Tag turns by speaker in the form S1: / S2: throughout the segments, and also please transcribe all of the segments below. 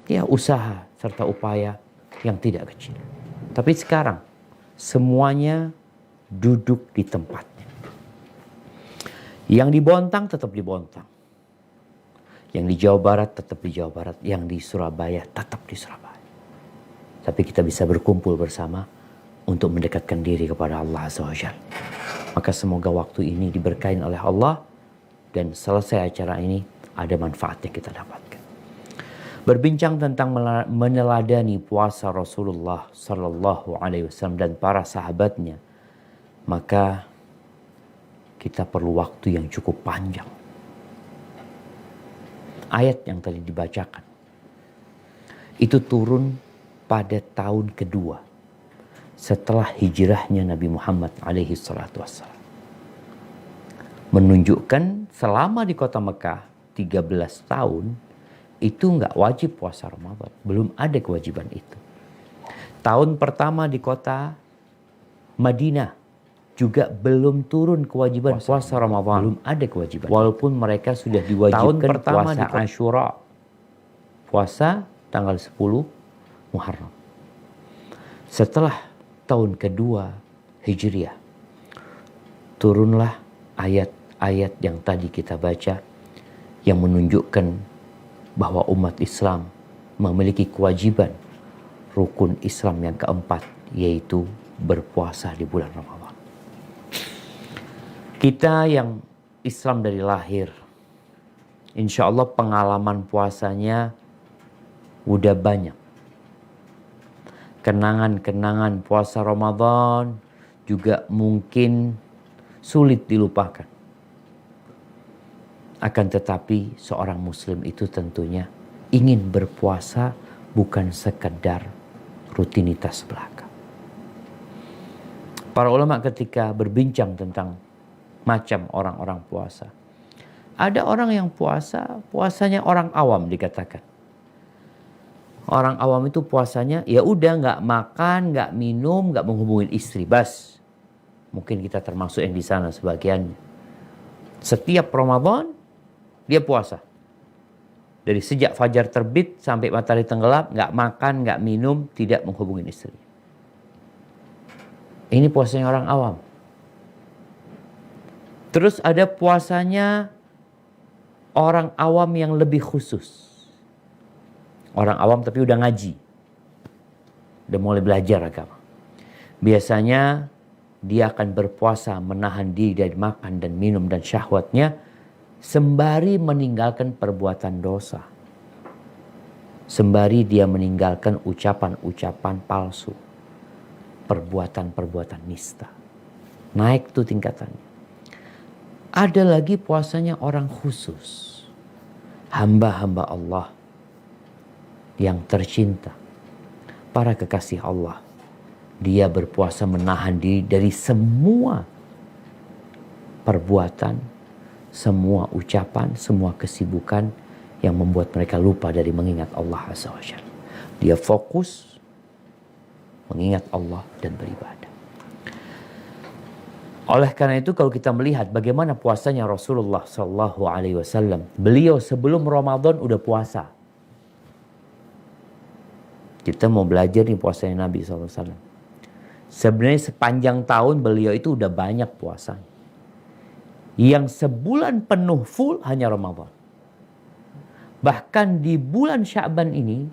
S1: ya usaha serta upaya yang tidak kecil. Tapi sekarang semuanya duduk di tempatnya. Yang di Bontang tetap di Bontang. Yang di Jawa Barat tetap di Jawa Barat. Yang di Surabaya tetap di Surabaya. Tapi kita bisa berkumpul bersama untuk mendekatkan diri kepada Allah Azza wa Jalla. Maka semoga waktu ini diberkahi oleh Allah dan selesai acara ini ada manfaat yang kita dapatkan. Berbincang tentang meneladani puasa Rasulullah Sallallahu Alaihi Wasallam dan para sahabatnya, maka kita perlu waktu yang cukup panjang. Ayat yang tadi dibacakan itu turun pada tahun kedua setelah hijrahnya Nabi Muhammad alaihi salatu wassalam. Menunjukkan selama di kota Mekah 13 tahun itu nggak wajib puasa Ramadan. Belum ada kewajiban itu. Tahun pertama di kota Madinah juga belum turun kewajiban puasa Ramadan. Belum ada kewajiban. Walaupun mereka sudah diwajibkan tahun pertama puasa Asyura. Puasa tanggal 10 Muharram. Setelah tahun kedua Hijriah, turunlah ayat-ayat yang tadi kita baca yang menunjukkan bahwa umat Islam memiliki kewajiban rukun Islam yang keempat, yaitu berpuasa di bulan Ramadan. Kita yang Islam dari lahir, insya Allah pengalaman puasanya udah banyak. Kenangan-kenangan puasa Ramadan juga mungkin sulit dilupakan. Akan tetapi seorang muslim itu tentunya ingin berpuasa bukan sekedar rutinitas belaka. Para ulama ketika berbincang tentang macam orang-orang puasa, ada orang yang puasanya orang awam dikatakan. Orang awam itu puasanya ya udah nggak makan, nggak minum, nggak menghubungi istri, bas. Mungkin kita termasuk yang di sana sebagian. Setiap Ramadan dia puasa. Dari sejak fajar terbit sampai matahari tenggelam, nggak makan, nggak minum, tidak menghubungi istri. Ini puasanya orang awam. Terus ada puasanya orang awam yang lebih khusus. Orang awam tapi udah ngaji. Udah mulai belajar agama. Biasanya dia akan berpuasa menahan diri dari makan dan minum dan syahwatnya sembari meninggalkan perbuatan dosa. Sembari dia meninggalkan ucapan-ucapan palsu. Perbuatan-perbuatan nista. Naik tuh tingkatannya. Ada lagi puasanya orang khusus. Hamba-hamba Allah yang tercinta, para kekasih Allah. Dia berpuasa menahan diri dari semua perbuatan, semua ucapan, semua kesibukan yang membuat mereka lupa dari mengingat Allah Azza wa Jalla. Dia fokus mengingat Allah dan beribadah. Oleh karena itu kalau kita melihat bagaimana puasanya Rasulullah Sallallahu Alaihi Wasallam, beliau sebelum Ramadan udah puasa. Kita mau belajar nih puasanya Nabi SAW. Sebenarnya sepanjang tahun beliau itu udah banyak puasanya. Yang sebulan penuh full hanya Ramadan. Bahkan di bulan Sya'ban ini,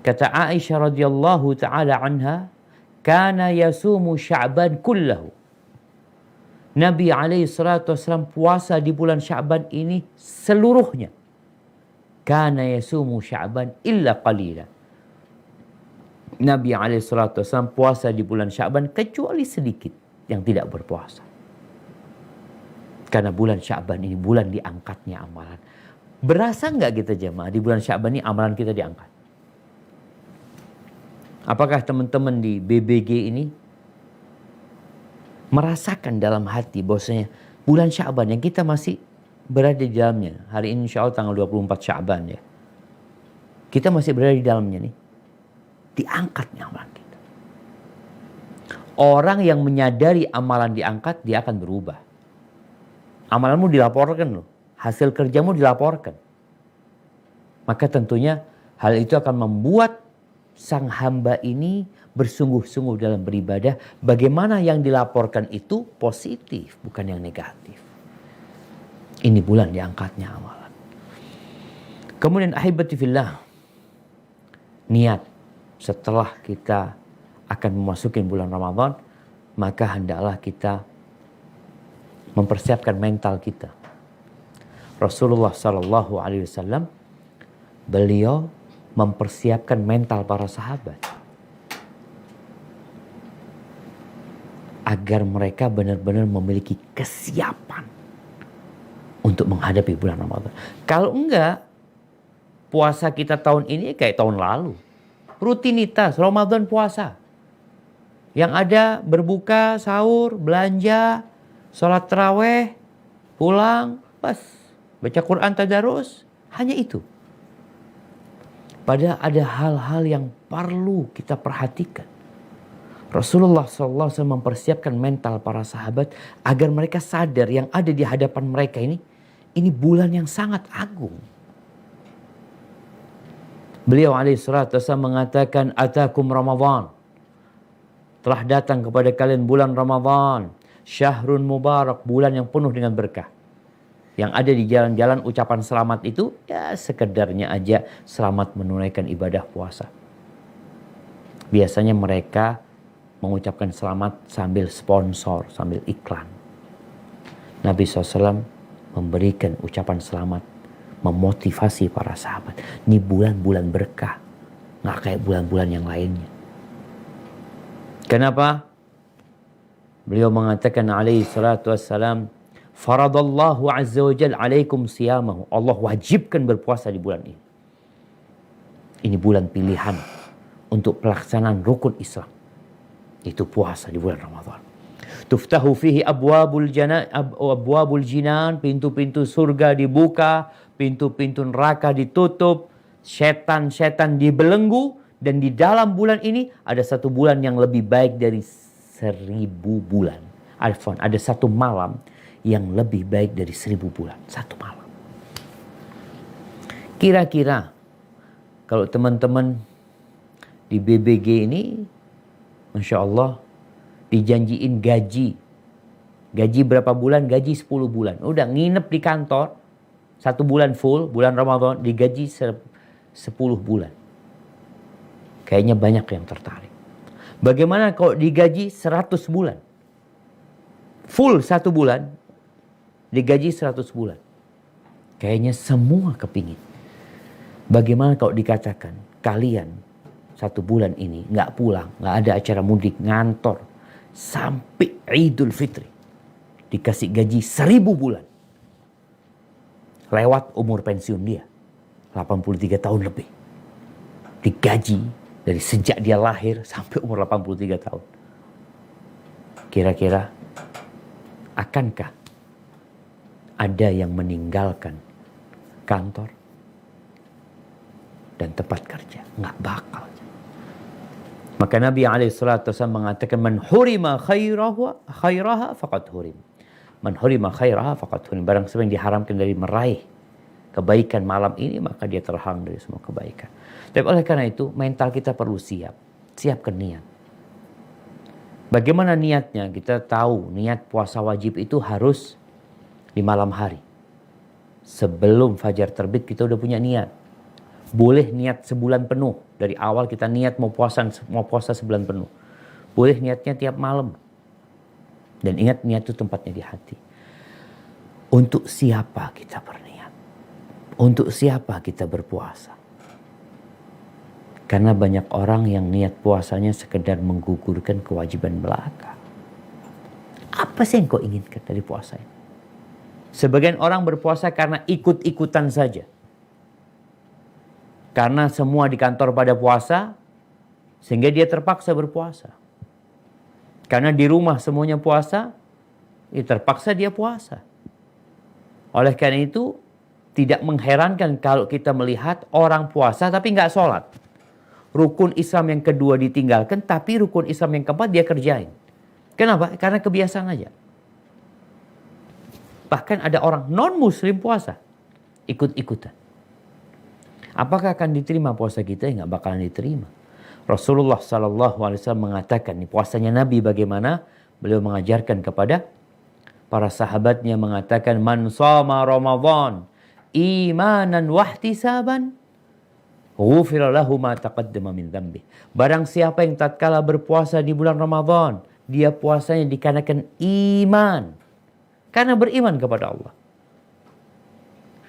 S1: kata Aisyah radhiyallahu ta'ala anha, kana yasumu Sya'ban kullahu. Nabi SAW puasa di bulan Sya'ban ini seluruhnya. Kana yasumu Sya'ban illa qalila. Nabi SAW puasa di bulan Sya'ban kecuali sedikit yang tidak berpuasa. Karena bulan Sya'ban ini bulan diangkatnya amalan. Berasa nggak kita jemaah di bulan Sya'ban ini amalan kita diangkat? Apakah teman-teman di BBG ini merasakan dalam hati bahwasanya bulan Sya'ban yang kita masih berada di dalamnya. Hari ini insya Allah tanggal 24 Sya'ban ya. Kita masih berada di dalamnya nih. Diangkatnya amalan kita. Orang yang menyadari amalan diangkat, dia akan berubah. Amalanmu dilaporkan loh. Hasil kerjamu dilaporkan. Maka tentunya Hal itu akan membuat sang hamba ini bersungguh-sungguh dalam beribadah. Bagaimana yang dilaporkan itu positif, bukan yang negatif. Ini bulan diangkatnya amalan. Kemudian ahibati fillah, niat setelah kita akan memasuki bulan Ramadan, maka hendaklah kita mempersiapkan mental kita. Rasulullah Sallallahu Alaihi Wasallam, beliau mempersiapkan mental para sahabat agar mereka benar-benar memiliki kesiapan untuk menghadapi bulan Ramadan. Kalau enggak, puasa kita tahun ini kayak tahun lalu. Rutinitas Ramadan puasa. Yang ada berbuka, sahur, belanja, sholat taraweh, pulang, pas. Baca Quran tadarus, hanya itu. Padahal ada hal-hal yang perlu kita perhatikan. Rasulullah SAW mempersiapkan mental para sahabat agar mereka sadar yang ada di hadapan mereka ini bulan yang sangat agung. Beliau alaihissalatu wassalam mengatakan, atakum Ramadan. Telah datang kepada kalian bulan Ramadan. Syahrun mubarak, bulan yang penuh dengan berkah. Yang ada di jalan-jalan ucapan selamat itu ya sekedarnya aja selamat menunaikan ibadah puasa. Biasanya mereka mengucapkan selamat sambil sponsor, sambil iklan. Nabi SAW memberikan ucapan selamat, memotivasi para sahabat. Ini bulan-bulan berkah, nggak kayak bulan-bulan yang lainnya. Kenapa? Beliau mengatakan alaihi salatu wassalam, faradallahu azza wa jal alaikum siyamahu. Allah wajibkan berpuasa di bulan ini. Ini bulan pilihan untuk pelaksanaan rukun Islam. Itu puasa di bulan Ramadan. Tuftahu fihi abwabul jinan, pintu-pintu surga dibuka, pintu-pintu neraka ditutup, setan-setan dibelenggu, dan di dalam bulan ini ada satu bulan yang lebih baik dari 1000 bulan. Ada satu malam yang lebih baik dari 1000 bulan. Satu malam. Kira-kira kalau teman-teman di BBG ini, Masya Allah, dijanjiin gaji. Gaji berapa bulan? Gaji 10 bulan. Udah nginep di kantor, 1 bulan full, bulan Ramadan, digaji 10 bulan. Kayaknya banyak yang tertarik. Bagaimana kalau digaji 100 bulan? Full 1 bulan, digaji 100 bulan. Kayaknya semua kepingin. Bagaimana kalau dikatakan kalian 1 bulan ini nggak pulang, nggak ada acara mudik, ngantor sampai Idul Fitri, dikasih gaji 1000 bulan. Lewat umur pensiun dia, 83 tahun lebih. Digaji dari sejak dia lahir sampai umur 83 tahun. Kira-kira akankah ada yang meninggalkan kantor dan tempat kerja? Nggak bakal. Maka Nabi SAW mengatakan, man hurima khairaha faqad hurim. Man hurima khairaha faqad hurim. Barang siapa yang diharamkan dari meraih kebaikan malam ini, maka dia terhalang dari semua kebaikan. Tapi oleh karena itu, mental kita perlu siap. Siapkan niat. Bagaimana niatnya? Kita tahu niat puasa wajib itu harus di malam hari. Sebelum fajar terbit kita udah punya niat. Boleh niat sebulan penuh. Dari awal kita niat mau puasa sebulan penuh. Boleh niatnya tiap malam. Dan ingat, niat itu tempatnya di hati. Untuk siapa kita berniat? Untuk siapa kita berpuasa? Karena banyak orang yang niat puasanya sekedar menggugurkan kewajiban belaka. Apa sih yang kau inginkan dari puasa ini? Sebagian orang berpuasa karena ikut-ikutan saja. Karena semua di kantor pada puasa, sehingga dia terpaksa berpuasa. Karena di rumah semuanya puasa, ya terpaksa dia puasa. Oleh karena itu, tidak mengherankan kalau kita melihat orang puasa tapi nggak sholat. Rukun Islam yang kedua ditinggalkan, tapi rukun Islam yang keempat dia kerjain. Kenapa? Karena kebiasaan aja. Bahkan ada orang non-muslim puasa, ikut-ikutan. Apakah akan diterima puasa kita? Nggak bakalan diterima. Rasulullah SAW mengatakan, nih puasanya Nabi bagaimana? Beliau mengajarkan kepada para sahabatnya, mengatakan, man shoma Ramadan imanan wahtisaban ghufira lahu ma taqaddama min dzambi. Barang siapa yang tatkala berpuasa di bulan Ramadan, dia puasanya dikarenakan iman, karena beriman kepada Allah.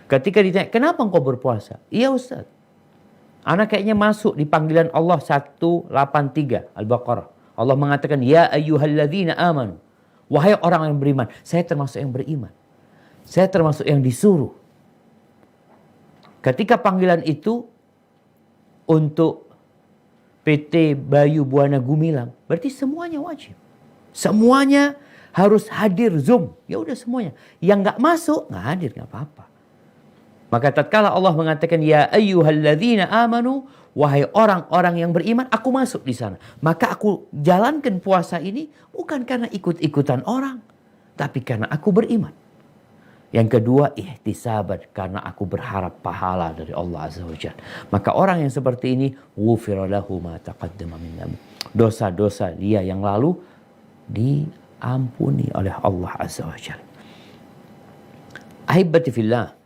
S1: Ketika ditanya, kenapa engkau berpuasa? Iya Ustaz, anak kayaknya masuk di panggilan Allah 183 Al-Baqarah. Allah mengatakan, ya ayyuhalladzina amanu, wahai orang yang beriman. Saya termasuk yang beriman. Saya termasuk yang disuruh. Ketika panggilan itu untuk PT Bayu Buana Gumilang, berarti semuanya wajib. Semuanya harus hadir Zoom. Ya udah semuanya. Yang nggak masuk, nggak hadir, nggak apa-apa. Maka tatkala Allah mengatakan, ya ayyuhalladzina amanu, wahai orang-orang yang beriman, aku masuk di sana. Maka aku jalankan puasa ini bukan karena ikut-ikutan orang, tapi karena aku beriman. Yang kedua, ihtisaban, karena aku berharap pahala dari Allah Azza wa Jalla. Maka orang yang seperti ini, ghufira lahu ma taqaddama min dzambi. Dosa-dosa dia yang lalu diampuni oleh Allah Azza wa Jalla. Ahibati fillah.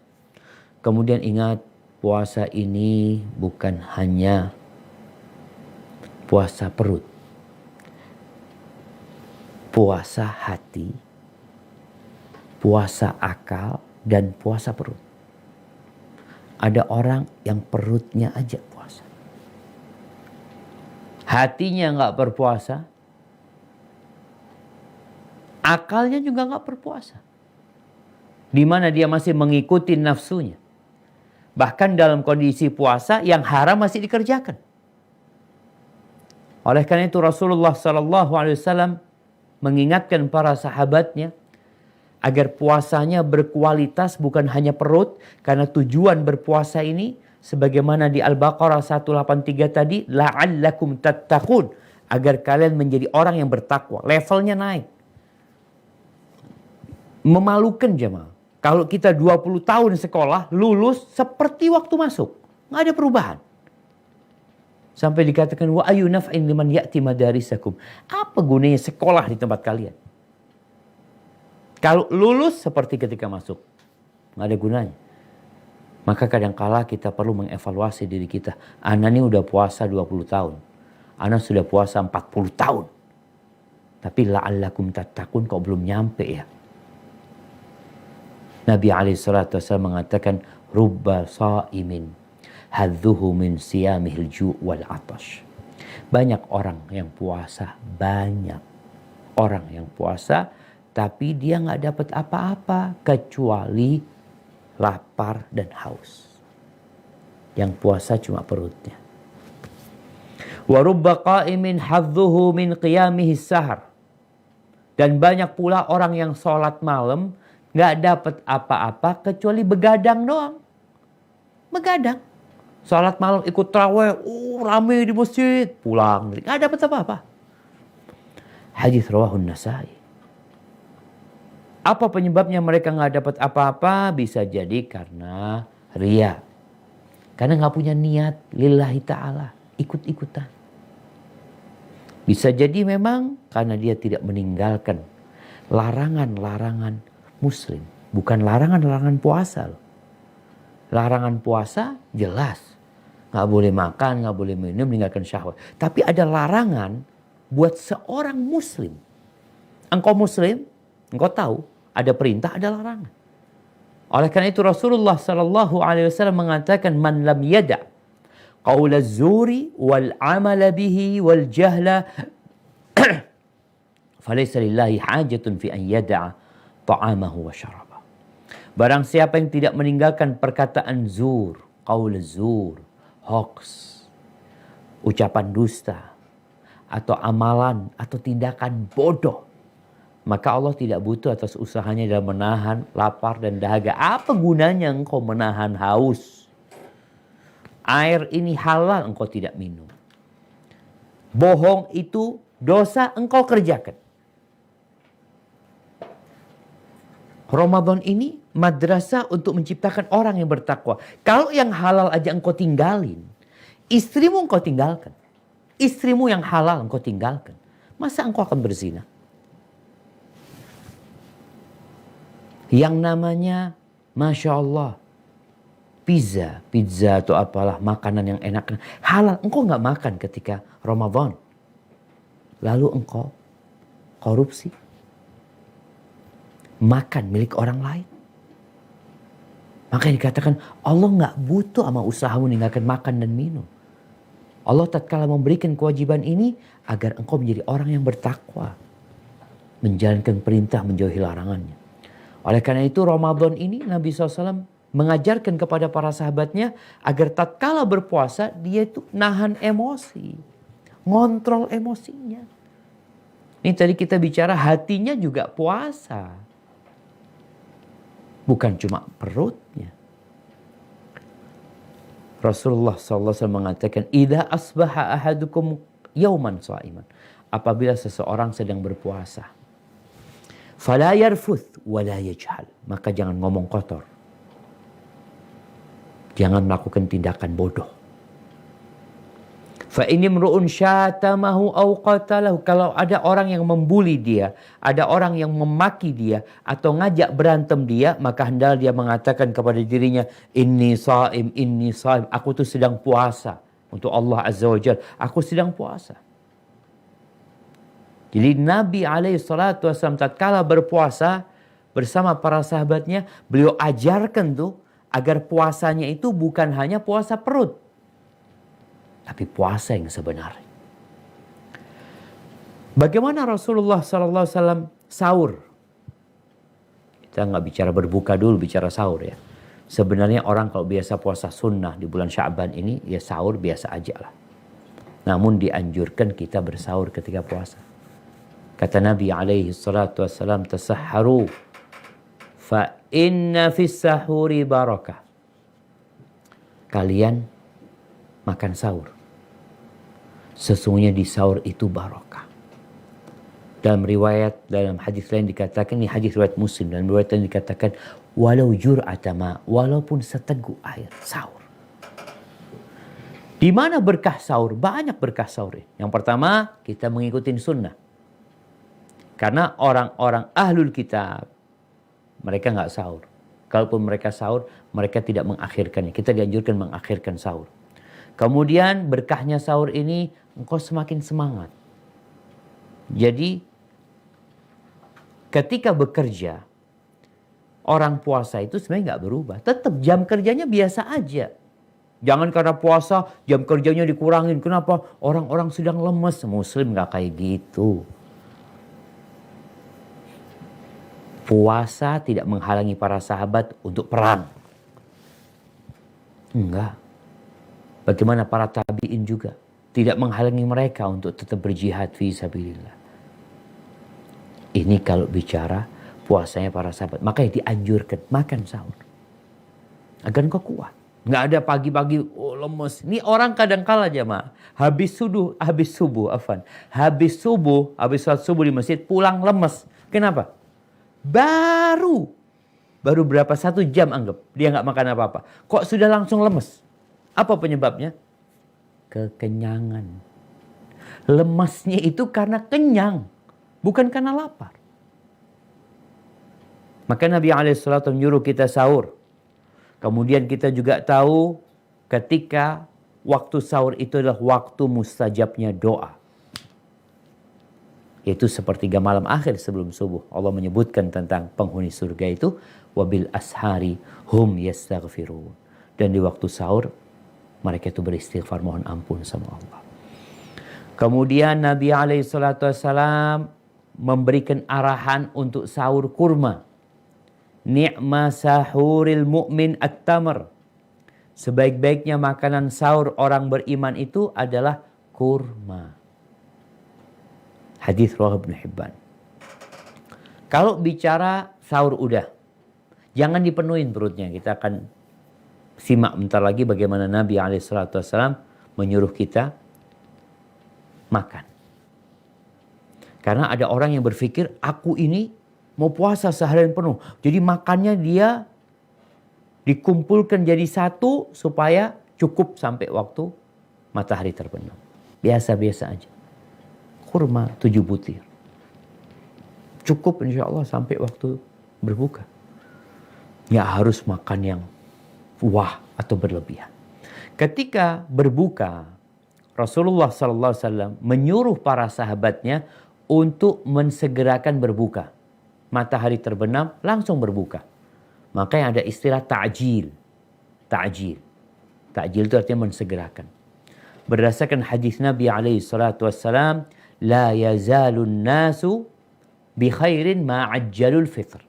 S1: Kemudian ingat, puasa ini bukan hanya puasa perut. Puasa hati, puasa akal, dan puasa perut. Ada orang yang perutnya aja puasa. Hatinya nggak berpuasa. Akalnya juga nggak berpuasa. Di mana dia masih mengikuti nafsunya. Bahkan dalam kondisi puasa yang haram masih dikerjakan. Oleh karena itu Rasulullah SAW mengingatkan para sahabatnya agar puasanya berkualitas, bukan hanya perut. Karena tujuan berpuasa ini sebagaimana di Al-Baqarah 183 tadi, la'allakum tattaqun, agar kalian menjadi orang yang bertakwa, levelnya naik. Memalukan jemaah. Kalau kita 20 tahun sekolah, lulus seperti waktu masuk. Nggak ada perubahan. Sampai dikatakan, wa ayu naf'in liman ya'ti madarisakum. Apa gunanya sekolah di tempat kalian? Kalau lulus seperti ketika masuk. Nggak ada gunanya. Maka kadangkala kita perlu mengevaluasi diri kita. Ana ini udah puasa 20 tahun. Ana sudah puasa 40 tahun. Tapi la'allakum tattaqun kok belum nyampe ya. Nabi SAW mengatakan, rubba sa'imin hadzuhu min siyamihil ju' wal atash. Banyak orang yang puasa, banyak orang yang puasa, tapi dia nggak dapat apa-apa kecuali lapar dan haus. Yang puasa cuma perutnya. Wa rubba qa'imin hadzuhu min qiyamihis sahar. Dan banyak pula orang yang sholat malam nggak dapat apa-apa kecuali begadang doang. Begadang. Salat malam ikut tarawih, rame di masjid, pulang, nggak dapat apa-apa. Hadis rawahun Nasai. Apa penyebabnya mereka nggak dapat apa-apa? Bisa jadi karena riya. Karena nggak punya niat lillahi ta'ala, ikut-ikutan. Bisa jadi memang karena dia tidak meninggalkan larangan-larangan Muslim. Bukan larangan-larangan puasa loh. Larangan puasa jelas. Nggak boleh makan, nggak boleh minum, meninggalkan syahwat. Tapi ada larangan buat seorang Muslim. Engkau Muslim, engkau tahu ada perintah, ada larangan. Oleh karena itu Rasulullah SAW mengatakan, man lam yada' qaula zuri wal amala bihi wal jahla falaysa lillahi hajatun fi an yada'a ta'amahu wa syarabah. Barang siapa yang tidak meninggalkan perkataan zur, qaul zur, hoax, ucapan dusta, atau amalan atau tindakan bodoh, maka Allah tidak butuh atas usahanya dalam menahan lapar dan dahaga. Apa gunanya engkau menahan haus? Air ini halal, engkau tidak minum. Bohong itu dosa, engkau kerjakan. Ramadan ini madrasah untuk menciptakan orang yang bertakwa. Kalau yang halal aja engkau tinggalin, istrimu engkau tinggalkan. Istrimu yang halal engkau tinggalkan. Masa engkau akan berzina? Yang namanya, Masya Allah, pizza atau apalah makanan yang enak, halal, engkau nggak makan ketika Ramadan. Lalu engkau korupsi. Makan milik orang lain. Makanya dikatakan Allah nggak butuh sama usahamu meninggalkan makan dan minum. Allah tatkala memberikan kewajiban ini agar engkau menjadi orang yang bertakwa. Menjalankan perintah, menjauhi larangannya. Oleh karena itu Ramadan ini Nabi SAW mengajarkan kepada para sahabatnya agar tatkala berpuasa dia itu nahan emosi. Ngontrol emosinya. Ini tadi kita bicara hatinya juga puasa. Bukan cuma perutnya. Rasulullah SAW mengatakan, "Idza asbaha ahadukum yauman sha'iman." Apabila seseorang sedang berpuasa, fala yarfuth wala yajhal, maka jangan ngomong kotor. Jangan melakukan tindakan bodoh. Fa in imru'un syatamahu aw qatalahu, kalau ada orang yang membuli dia, ada orang yang memaki dia atau ngajak berantem dia, maka hendaklah dia mengatakan kepada dirinya, inni shaim, aku tuh sedang puasa untuk Allah Azza wa Jalla, aku sedang puasa. Jadi Nabi SAW tatkala berpuasa bersama para sahabatnya, beliau ajarkan tuh agar puasanya itu bukan hanya puasa perut, tapi puasa yang sebenarnya. Bagaimana Rasulullah SAW sahur? Kita nggak bicara berbuka dulu, bicara sahur ya. Sebenarnya orang kalau biasa puasa sunnah di bulan Sya'ban ini, ya sahur biasa aja lah. Namun dianjurkan kita bersahur ketika puasa. Kata Nabi SAW, tasahharu fa inna fis sahuri barakah. Kalian makan sahur. Sesungguhnya di sahur itu barokah. Dalam riwayat, dalam hadis lain dikatakan, ini hadis riwayat Muslim, dalam riwayat lain dikatakan, walau jur'atama, walaupun seteguk air, sahur. Di mana berkah sahur? Banyak berkah sahur. Yang pertama, kita mengikuti sunnah. Karena orang-orang ahlul kitab, mereka nggak sahur. Kalaupun mereka sahur, mereka tidak mengakhirkannya. Kita dianjurkan mengakhirkan sahur. Kemudian berkahnya sahur ini, engkau semakin semangat. Jadi, ketika bekerja, orang puasa itu sebenarnya nggak berubah. Tetap jam kerjanya biasa aja. Jangan karena puasa, jam kerjanya dikurangin. Kenapa? Orang-orang sedang lemes. Muslim nggak kayak gitu. Puasa tidak menghalangi para sahabat untuk perang. Enggak. Bagaimana para tabi'in juga tidak menghalangi mereka untuk tetap berjihad fi sabilillah. Ini kalau bicara puasanya para sahabat, makanya dianjurkan makan sahur agar engkau kuat. Nggak ada pagi-pagi lemes. Ini orang kadang kala jemaah habis subuh, habis salat subuh di masjid pulang lemes. Kenapa? Baru berapa 1 jam anggap dia nggak makan apa-apa. Kok sudah langsung lemes? Apa penyebabnya? Kekenyangan. Lemasnya itu karena kenyang, bukan karena lapar. Maka Nabi SAW menyuruh kita sahur. Kemudian kita juga tahu ketika waktu sahur itu adalah waktu mustajabnya doa. Yaitu sepertiga malam akhir sebelum subuh. Allah menyebutkan tentang penghuni surga itu, wabil ashari hum yastaghfirun. Dan di waktu sahur mereka itu beristighfar, mohon ampun sama Allah. Kemudian Nabi SAW memberikan arahan untuk sahur kurma. Ni'ma sahuril mu'min at-tamr. Sebaik-baiknya makanan sahur orang beriman itu adalah kurma. Hadis riwayat Ibnu Hibban. Kalau bicara sahur udah, jangan dipenuhin perutnya. Kita akan simak bentar lagi bagaimana Nabi SAW menyuruh kita makan. Karena ada orang yang berpikir, aku ini Mau puasa seharian penuh. Jadi makannya dia dikumpulkan jadi satu supaya cukup sampai waktu matahari terbenam. Biasa-biasa aja. Kurma 7 butir. Cukup insya Allah sampai waktu berbuka. Nggak harus makan yang wah atau berlebihan. Ketika berbuka, Rasulullah SAW menyuruh para sahabatnya untuk mensegerakan berbuka. Matahari terbenam, langsung berbuka. Makanya ada istilah ta'jil. Ta'jil. Ta'jil itu artinya mensegerakan. Berdasarkan hadis Nabi SAW, la yazalun nasu bi khairin ma'ajjalul fitr.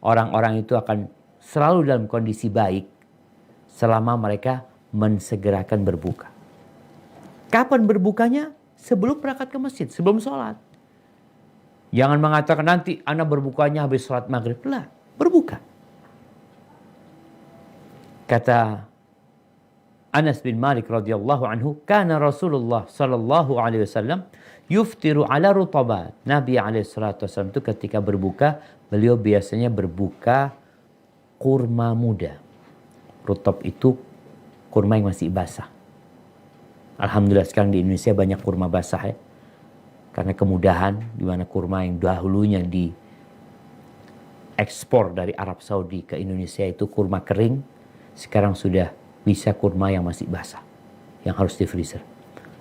S1: Orang-orang itu akan selalu dalam kondisi baik selama mereka mensegerakan berbuka. Kapan berbukanya? Sebelum berangkat ke masjid, sebelum sholat. Jangan mengatakan nanti anak berbukanya habis sholat maghrib. Lah, berbuka. Kata Anas bin Malik radhiyallahu anhu, kana Rasulullah sallallahu alaihi wasallam yuftiru ala rutabat. Nabi alaihi salatu wasallam itu ketika berbuka, beliau biasanya berbuka kurma muda. Rutab itu kurma yang masih basah. Alhamdulillah sekarang di Indonesia banyak kurma basah ya. Karena kemudahan di mana kurma yang dahulunya diekspor dari Arab Saudi ke Indonesia itu kurma kering, sekarang sudah bisa kurma yang masih basah, yang harus di freezer.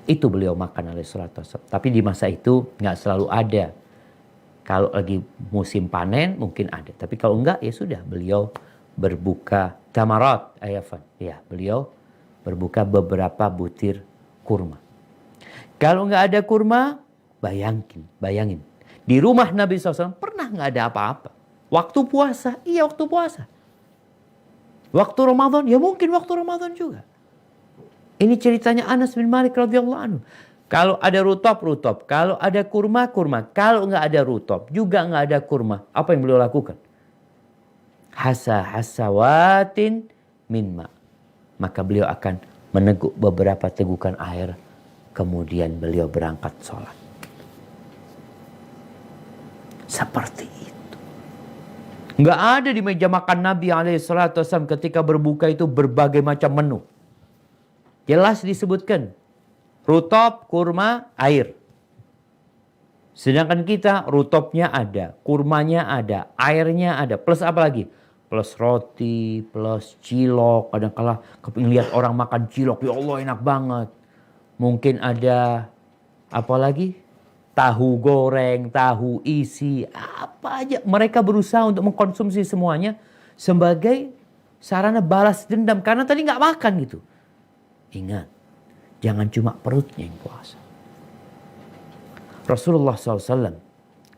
S1: Itu beliau makan alaihi salatu wasallam. Tapi di masa itu nggak selalu ada. Kalau lagi musim panen mungkin ada. Tapi kalau enggak ya sudah beliau berbuka tamarat ayafan. Ya, beliau berbuka beberapa butir kurma. Kalau nggak ada kurma, bayangin. Di rumah Nabi SAW pernah nggak ada apa-apa. Waktu puasa, iya waktu puasa. Waktu Ramadan, ya mungkin waktu Ramadan juga. Ini ceritanya Anas bin Malik radhiyallahu anhu. Kalau ada rutab. Kalau ada kurma. Kalau nggak ada rutab, juga nggak ada kurma. Apa yang beliau lakukan? Hasawatin min ma. Maka beliau akan meneguk beberapa tegukan air. Kemudian beliau berangkat sholat. Seperti itu. Nggak ada di meja makan Nabi SAW ketika berbuka itu berbagai macam menu. Jelas disebutkan. Rutab, kurma, air. Sedangkan kita rutobnya ada, kurmanya ada, airnya ada. Plus apa lagi? Plus roti, plus cilok. Kadang-kala kepingin lihat orang makan cilok. Ya Allah enak banget. Mungkin ada apa lagi? Tahu goreng, tahu isi, apa aja. Mereka berusaha untuk mengkonsumsi semuanya sebagai sarana balas dendam. Karena tadi nggak makan gitu. Ingat, jangan cuma perutnya yang puasa. Rasulullah SAW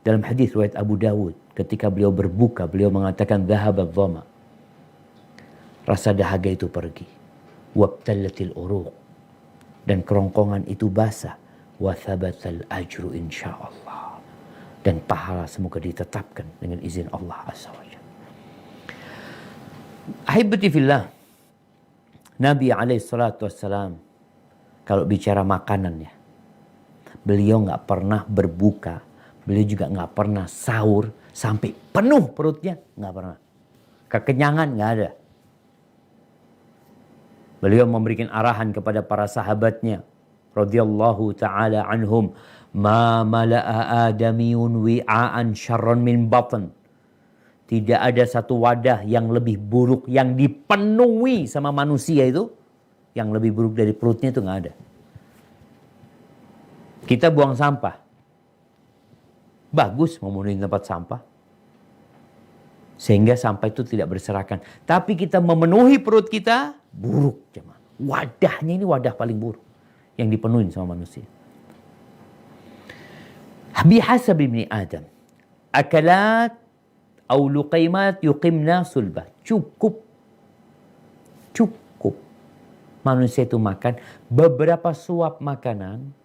S1: dalam hadis riwayat Abu Dawud, ketika beliau berbuka, beliau mengatakan, "Dhahaba dhama." Rasa dahaga itu pergi. Wabtallatil uruq. Dan kerongkongan itu basah. Wa thabatal ajru insyaallah. Dan pahala semoga ditetapkan dengan izin Allah Azza wa Jalla. Ahibati fillah. Nabi SAW kalau bicara makanan ya, beliau nggak pernah berbuka, beliau juga nggak pernah sahur sampai penuh perutnya, nggak pernah. Kekenyangan nggak ada. Beliau memberikan arahan kepada para sahabatnya, radhiyallahu taala anhum, ma mala'a adamiyun wi'aan syarran min batn. Tidak ada satu wadah yang lebih buruk yang dipenuhi sama manusia itu, yang lebih buruk dari perutnya itu nggak ada. Kita buang sampah, bagus memenuhi tempat sampah, sehingga sampah itu tidak berserakan. Tapi kita memenuhi perut kita, buruk. Wadahnya ini wadah paling buruk yang dipenuhi sama manusia. Bihasab ibni Adam, akalat au luqaimat yuqimna sulbah. Cukup manusia itu makan beberapa suap makanan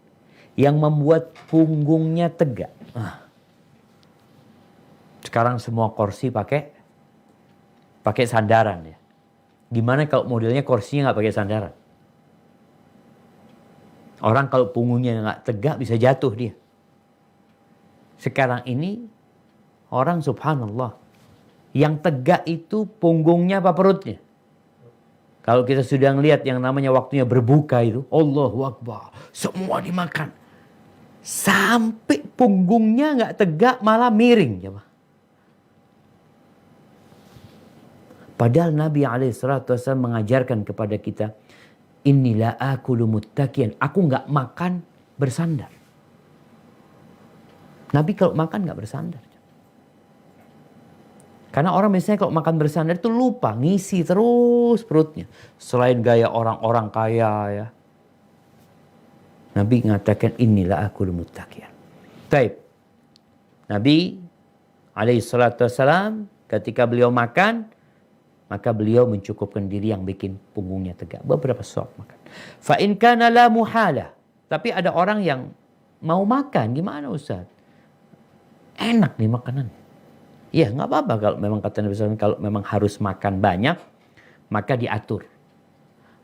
S1: yang membuat punggungnya tegak. Sekarang semua kursi pakai sandaran ya. Gimana kalau modelnya kursinya nggak pakai sandaran? Orang kalau punggungnya nggak tegak bisa jatuh dia. Sekarang ini Orang subhanallah. Yang tegak itu punggungnya apa perutnya? Kalau kita sudah ngelihat yang namanya waktunya berbuka itu, Allahu Akbar, semua dimakan. Sampai punggungnya nggak tegak, malah miring. Coba. Padahal Nabi SAW mengajarkan kepada kita, Inilah akulu muttaqiyan. Aku nggak makan bersandar. Nabi kalau makan nggak bersandar. Karena orang biasanya kalau makan bersandar itu lupa, ngisi terus perutnya. Selain gaya orang-orang kaya ya. Nabi mengatakan inilah akul muttaqiyan. Taib. Nabi SAW ketika beliau makan, maka beliau mencukupkan diri yang bikin punggungnya tegak. Beberapa suap makan. Fa in kana la muhala. Tapi ada orang yang mau makan, gimana Ustaz? Enak nih makanan. Ya nggak apa-apa kalau memang kata Nabi SAW, kalau memang harus makan banyak, maka diatur.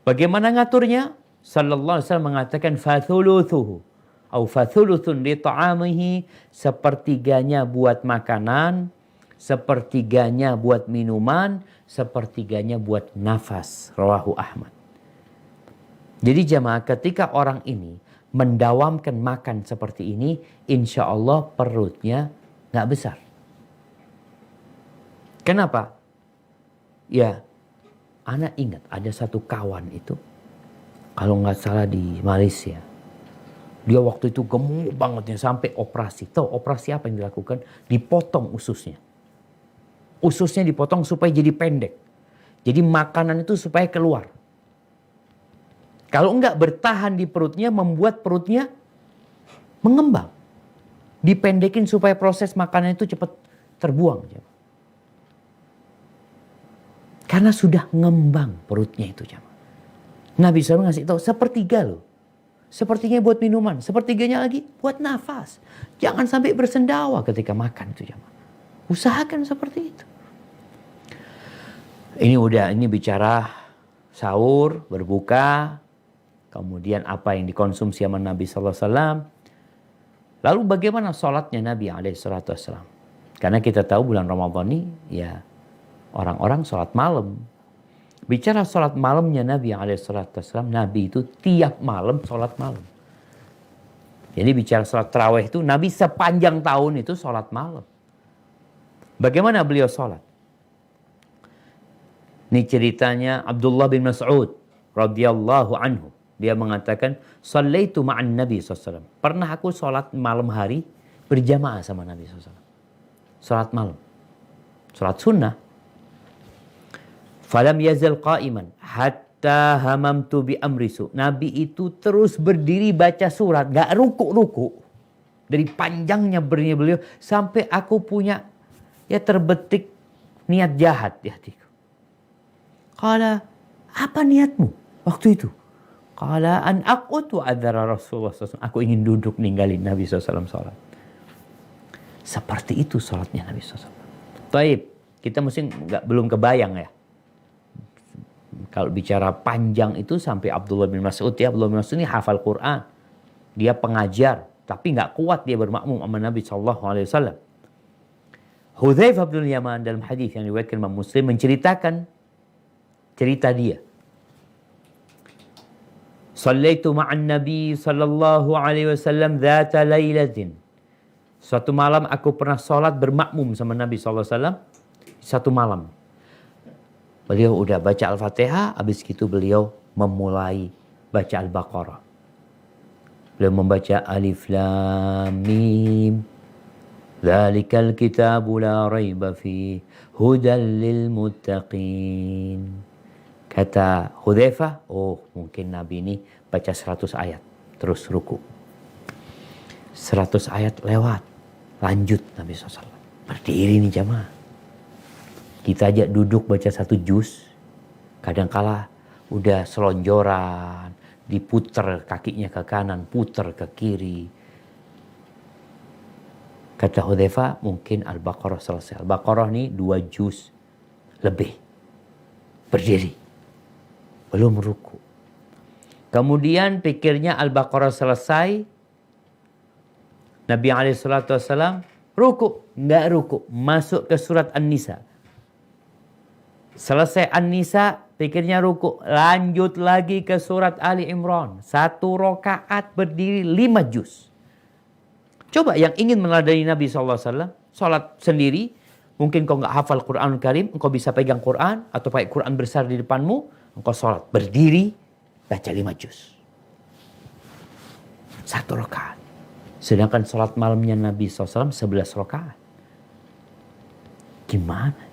S1: Bagaimana ngaturnya? Sallallahu alaihi wasallam mengatakan fathuluthuhu au fathuluthun li ta'amihi, sepertiganya buat makanan, sepertiganya buat minuman, sepertiganya buat nafas. Rawahu Ahmad. Jadi jamaah, ketika orang ini mendawamkan makan seperti ini, insya Allah perutnya nggak besar. Kenapa? Ya, anak ingat ada satu kawan itu, kalau nggak salah di Malaysia. Dia waktu itu gemuk bangetnya sampai operasi. Tahu operasi apa yang dilakukan? Dipotong ususnya. Ususnya dipotong supaya jadi pendek. Jadi makanan itu supaya keluar. Kalau enggak bertahan di perutnya, membuat perutnya mengembang. Dipendekin supaya proses makanan itu cepat terbuang. Karena sudah ngembang perutnya itu. Nabi SAW ngasih tahu sepertiga loh. Sepertiganya buat minuman, sepertiganya lagi buat nafas. Jangan sampai bersendawa ketika makan itu. Usahakan seperti itu. Ini bicara sahur, berbuka, kemudian apa yang dikonsumsi sama Nabi SAW. Lalu bagaimana sholatnya Nabi SAW? Karena kita tahu bulan Ramadan ini ya orang-orang sholat malam. Bicara sholat malamnya Nabi SAW, Nabi itu tiap malam sholat malam. Jadi bicara sholat tarawih itu, Nabi sepanjang tahun itu sholat malam. Bagaimana beliau sholat? Ini ceritanya Abdullah bin Mas'ud radhiyallahu anhu. Dia mengatakan, "Shallaitu ma'an Nabi SAW." Pernah aku sholat malam hari berjamaah sama Nabi SAW. Sholat malam. Sholat sunnah. Falam yazal qa'iman hatta hamamtu bi amrisu. Nabi itu terus berdiri baca surat, gak ruku-ruku. Dari panjangnya berdirinya beliau sampai aku punya terbetik niat jahat di hatiku. Qala, apa niatmu waktu itu? Qala an aqutu adzara Rasulullah SAW. Aku ingin duduk ninggalin Nabi SAW salat. Seperti itu salatnya Nabi SAW. Taib, kita mesti belum kebayang ya. Kalau bicara panjang itu sampai Abdullah bin Mas'ud ya. Abdullah bin Mas'ud ini hafal Quran. Dia pengajar. Tapi nggak kuat dia bermakmum sama Nabi SAW. Hudzaifah bin Yaman dalam hadis yang diriwayatkan Imam Muslim menceritakan cerita dia. Shallaitu ma'an Nabi sallallahu alaihi wasallam dzata lailatin. Suatu malam aku pernah sholat bermakmum sama Nabi SAW. Satu malam. Beliau udah baca Al-Fatihah, habis itu beliau memulai baca Al-Baqarah. Beliau membaca Alif Lam Mim. Dzalikal kitabu la raiba fi hudal lil muttaqin. Kata Hudzaifah, mungkin Nabi ini baca 100 ayat. Terus ruku. 100 ayat lewat. Lanjut Nabi SAW. Berdiri nih jamaah. Kita aja duduk baca 1 juz, kadangkala udah selonjoran, diputer kakinya ke kanan, puter ke kiri. Kata Hudzaifah, mungkin Al-Baqarah selesai. Al-Baqarah nih 2 juz lebih. Berdiri. Belum ruku. Kemudian pikirnya Al-Baqarah selesai. Nabi SAW ruku, nggak ruku. Masuk ke surat An-Nisa. Selesai An-Nisa, pikirnya ruku. Lanjut lagi ke surat Ali Imran. 1 rakaat berdiri 5 juz. Coba yang ingin meneladani Nabi SAW, sholat sendiri. Mungkin kau nggak hafal Quranul Karim, engkau bisa pegang Quran. Atau pakai Quran besar di depanmu. Engkau sholat berdiri, baca 5 juz. 1 rakaat. Sedangkan sholat malamnya Nabi SAW 11 rakaat. Gimana?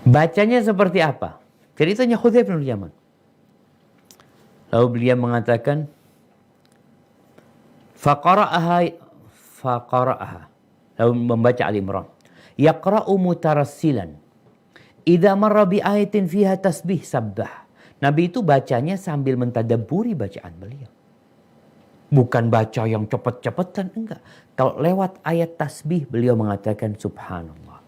S1: Bacanya seperti apa? Ceritanya Hudzaifah bin Yaman. Lalu beliau mengatakan, Faqara'aha. Lalu membaca Ali Imran. Yaqra'u mutarassilan. Idza marra bi ayatin fiha tasbih sabbah. Nabi itu bacanya sambil mentadabburi bacaan beliau. Bukan baca yang cepet-cepetan, enggak. Kalau lewat ayat tasbih, beliau mengatakan subhanallah.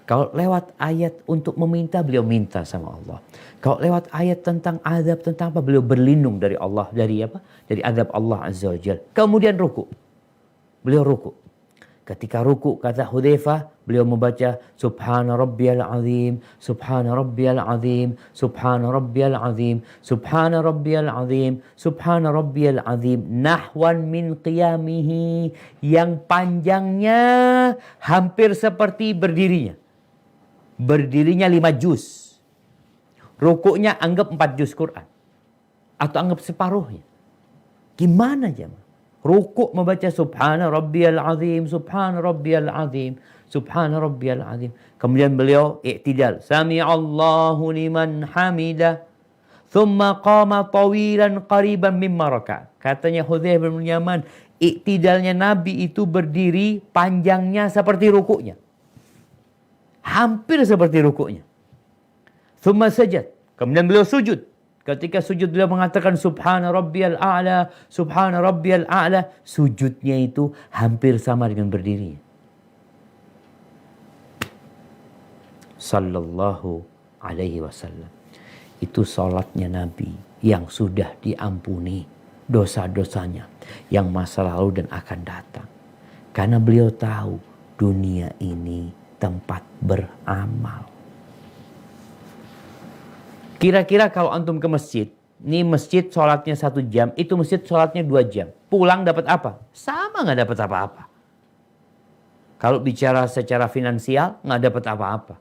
S1: Kalau lewat ayat untuk meminta, beliau minta sama Allah. Kalau lewat ayat tentang azab, tentang apa, beliau berlindung dari Allah. Dari apa? Dari azab Allah Azza wa Jalla. Kemudian ruku. Beliau ruku. Ketika ruku, kata Hudzaifah, beliau membaca Subhana Rabbiyal Azim, Subhana Rabbiyal Azim, Subhana Rabbiyal Azim, Subhana Rabbiyal Azim, Subhana Rabbiyal Azim, nahwan min qiyamihi, yang panjangnya hampir seperti berdirinya. Berdirinya 5 juz. Rukuknya anggap 4 juz Quran. Atau anggap separuhnya. Gimana jemaah? Rukuk membaca Subhana Rabbiyal Azim, Subhana Rabbiyal Azim, Subhana Rabbiyal Azim. Kemudian beliau i'tidal. Sami'allahu liman hamidah. Thumma qama tawilan qariban mimma raka'. Katanya Hudzaifah bin Yaman, i'tidalnya Nabi itu berdiri panjangnya seperti rukuknya. Hampir seperti rukuknya. Thumma sajad. Kemudian beliau sujud. Ketika sujud beliau mengatakan Subhana Rabbiyal A'la, Subhana Rabbiyal A'la. Sujudnya itu hampir sama dengan berdirinya. Sallallahu alaihi wasallam. Itu salatnya Nabi yang sudah diampuni dosa-dosanya. Yang masa lalu dan akan datang. Karena beliau tahu dunia ini tempat beramal. Kira-kira kalau antum ke masjid, ini masjid sholatnya 1 jam, itu masjid sholatnya 2 jam. Pulang dapat apa? Sama nggak dapat apa-apa. Kalau bicara secara finansial, nggak dapat apa-apa.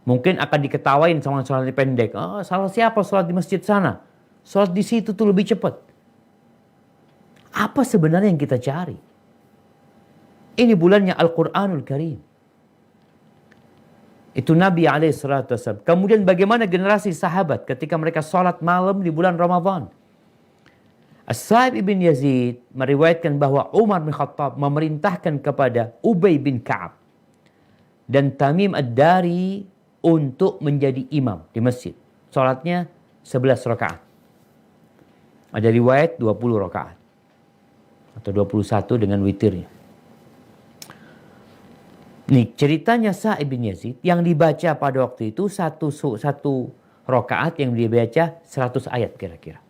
S1: Mungkin akan diketawain sama sholatnya pendek. Oh, salah siapa sholat di masjid sana? Sholat di situ tuh lebih cepat. Apa sebenarnya yang kita cari? Ini bulannya Al-Quranul Karim. Itu Nabi SAW. Kemudian bagaimana generasi sahabat ketika mereka sholat malam di bulan Ramadan. As-Sa'ib ibn Yazid meriwayatkan bahwa Umar bin Khattab memerintahkan kepada Ubay bin Ka'ab dan Tamim Ad-Dari untuk menjadi imam di masjid. Sholatnya 11 rakaat. Ada riwayat 20 rakaat. Atau 21 dengan witirnya. Nih ceritanya Sa'ib bin Yazid yang dibaca pada waktu itu satu rakaat yang dia baca 100 ayat kira-kira.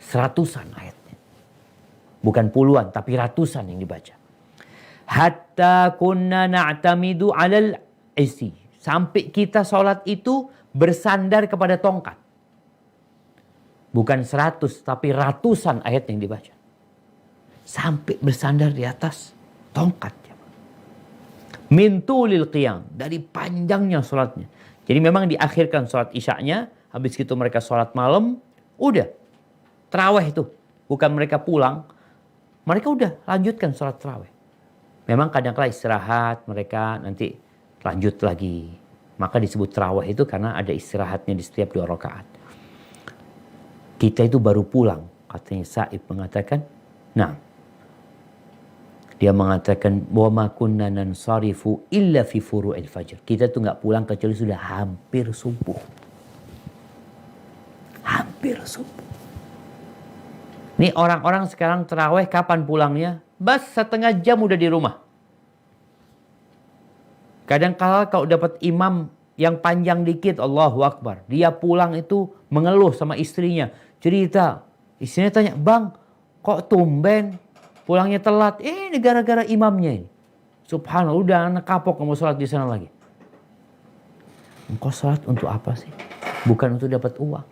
S1: 100-an ayatnya. Bukan puluhan tapi ratusan yang dibaca. Hatta kunna na'tamidu 'alal isi. Sampai kita sholat itu bersandar kepada tongkat. Bukan 100 tapi ratusan ayat yang dibaca. Sampai bersandar di atas tongkat. Min tulil qiyam, dari panjangnya sholatnya. Jadi memang diakhirkan sholat isya'nya, habis itu mereka sholat malam, udah. Tarawih itu, bukan mereka pulang, mereka udah lanjutkan sholat tarawih. Memang kadang-kadang istirahat, mereka nanti lanjut lagi. Maka disebut tarawih itu karena ada istirahatnya di setiap 2 rakaat. Kita itu baru pulang, katanya Sa'ib mengatakan, nah, dia mengatakan wa ma kunna nansarifu illa fi furu'il fajr. Kita tuh nggak pulang kecuali sudah hampir subuh. Hampir subuh. Nih orang-orang sekarang tarawih kapan pulangnya? Bas setengah jam udah di rumah. Kadang-kala kalau dapat imam yang panjang dikit, Allahu Akbar. Dia pulang itu mengeluh sama istrinya. Cerita. Istrinya tanya, "Bang, Kok tumben pulangnya telat? Ini gara-gara imamnya ini. Subhanallah, udah anak kapok kamu sholat di sana lagi. Engkau sholat untuk apa sih? Bukan untuk dapat uang.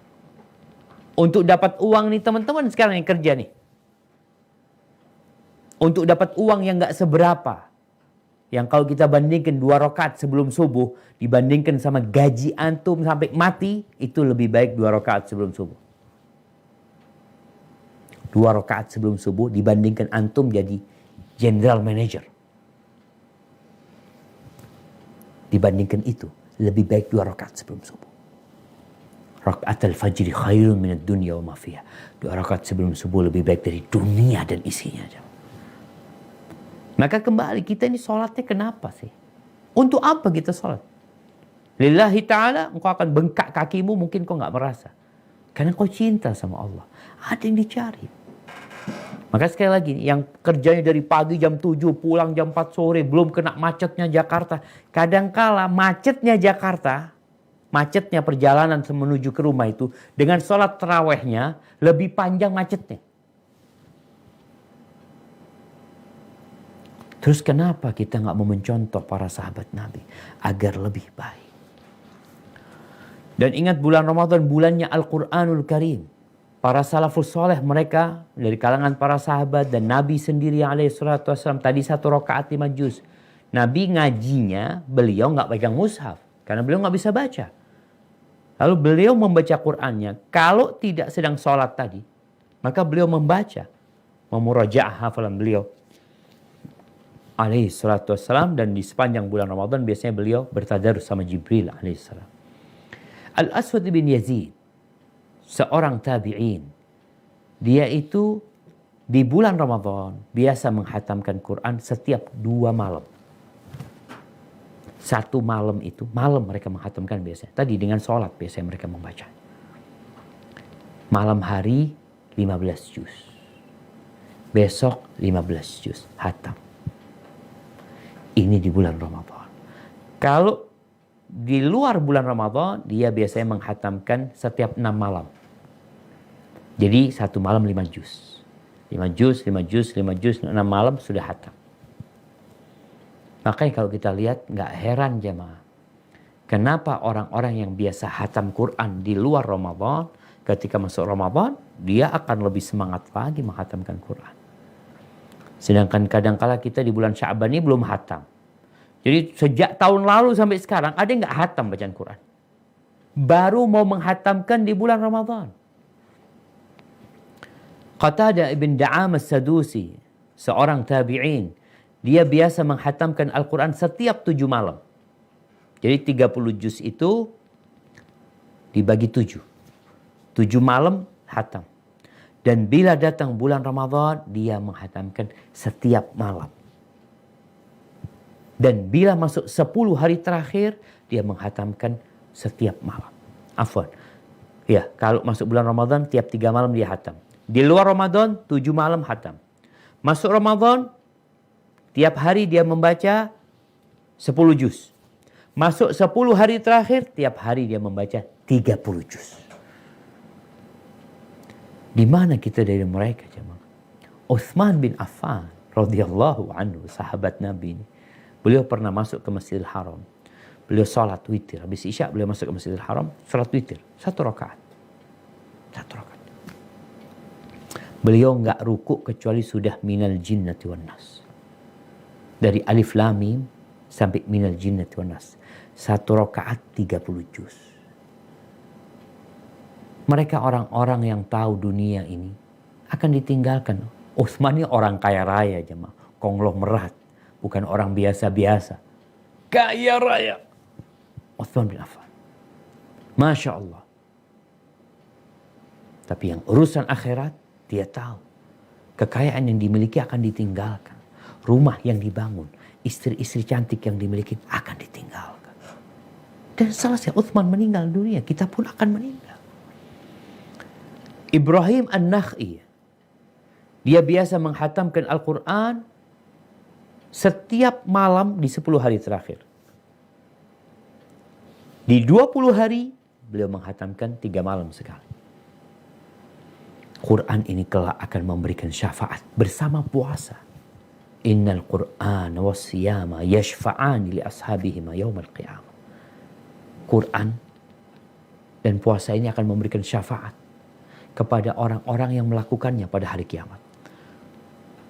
S1: Untuk dapat uang nih teman-teman sekarang yang kerja nih. Untuk dapat uang yang gak seberapa. Yang kalau kita bandingkan 2 rakaat sebelum subuh, dibandingkan sama gaji antum sampai mati, itu lebih baik 2 rakaat sebelum subuh. 2 rakaat sebelum subuh dibandingkan antum jadi general manager. Dibandingkan itu, lebih baik 2 rakaat sebelum subuh. Rakaat al-fajri khairun minad dunya wa ma fiha. 2 rakaat sebelum subuh lebih baik dari dunia dan isinya. Maka kembali, kita ini sholatnya kenapa sih? Untuk apa kita sholat? Lillahi ta'ala, engkau akan bengkak kakimu, mungkin kau nggak merasa. Karena kau cinta sama Allah. Ada yang dicari. Maka sekali lagi, yang kerjanya dari pagi jam 7, pulang jam 4 sore, belum kena macetnya Jakarta. Kadangkala macetnya Jakarta, macetnya perjalanan menuju ke rumah itu, dengan sholat tarawehnya, lebih panjang macetnya. Terus kenapa kita nggak mau mencontoh para sahabat Nabi agar lebih baik? Dan ingat bulan Ramadan, bulannya Al-Quranul Karim. Para salafus soleh mereka dari kalangan para sahabat dan Nabi sendiri alaihi salatu wassalam, tadi 1 rakaat 5 juz. Nabi ngajinya, beliau nggak pegang mushaf karena beliau nggak bisa baca. Lalu beliau membaca Qur'annya. Kalau tidak sedang sholat tadi, maka beliau membaca, memurajaah hafalan beliau alaihi salatu wassalam, dan di sepanjang bulan Ramadan biasanya beliau bertadarus sama Jibril alaihi salam. Al-Aswad bin Yazid, seorang tabi'in, dia itu di bulan Ramadan biasa menghatamkan Quran setiap 2 malam. 1 malam itu, malam mereka menghatamkan biasanya. Tadi dengan sholat biasanya mereka membaca. Malam hari 15 juz. Besok 15 juz, hatam. Ini di bulan Ramadan. Kalau di luar bulan Ramadan, dia biasanya menghatamkan setiap 6 malam. Jadi 1 malam 5 juz. 5 juz, 5 juz, 5 juz, 6 malam sudah hatam. Makanya kalau kita lihat, nggak heran jemaah. Kenapa orang-orang yang biasa hatam Quran di luar Ramadan, ketika masuk Ramadan, dia akan lebih semangat lagi menghatamkan Quran. Sedangkan kadangkala kita di bulan Sya'ban ini belum hatam. Jadi sejak tahun lalu sampai sekarang ada yang nggak hatam bacaan Quran. Baru mau menghatamkan di bulan Ramadan. Qatadah ibn Da'am as-Sadusi, seorang tabi'in, dia biasa menghatamkan Al-Quran setiap 7 malam. Jadi 30 juz itu dibagi 7. 7 malam hatam. Dan bila datang bulan Ramadan, dia menghatamkan setiap malam. Dan bila masuk 10 hari terakhir, dia menghatamkan setiap malam. Afwan. Ya, kalau masuk bulan Ramadan, tiap 3 malam dia hatam. Di luar Ramadan, 7 malam hatam. Masuk Ramadan, tiap hari dia membaca 10 juz. Masuk 10 hari terakhir, tiap hari dia membaca 30 juz. Di mana kita dari mereka, jemaah? Utsman bin Affan radhiyallahu anhu, sahabat Nabi ini. Beliau pernah masuk ke Masjidil Haram. Beliau sholat witir. Habis Isya beliau masuk ke Masjidil Haram, sholat witir. 1 rakaat. 1 rakaat. Beliau nggak rukuk kecuali sudah minal jinnati wan nas. Dari alif lam mim sampai minal jinnati wan nas. 1 rakaat 30 juz. Mereka orang-orang yang tahu dunia ini akan ditinggalkan. Utsman ini orang kaya raya, jemaah, konglomerat, bukan orang biasa-biasa. Kaya raya. Utsman bin Affan. Masya Allah. Tapi yang urusan akhirat, dia tahu. Kekayaan yang dimiliki akan ditinggalkan. Rumah yang dibangun, istri-istri cantik yang dimiliki akan ditinggalkan. Dan selesai Utsman meninggal dunia, kita pun akan meninggal. Ibrahim An-Nakhai, dia biasa menghatamkan Al-Quran setiap malam di 10 hari terakhir. Di 20 hari, beliau menghatamkan 3 malam sekali. Quran ini kelak akan memberikan syafaat bersama puasa. Innal Qur'an was-siyama yashfa'ani li ashabihima yaumal qiyamah. Quran dan puasa ini akan memberikan syafaat kepada orang-orang yang melakukannya pada hari kiamat.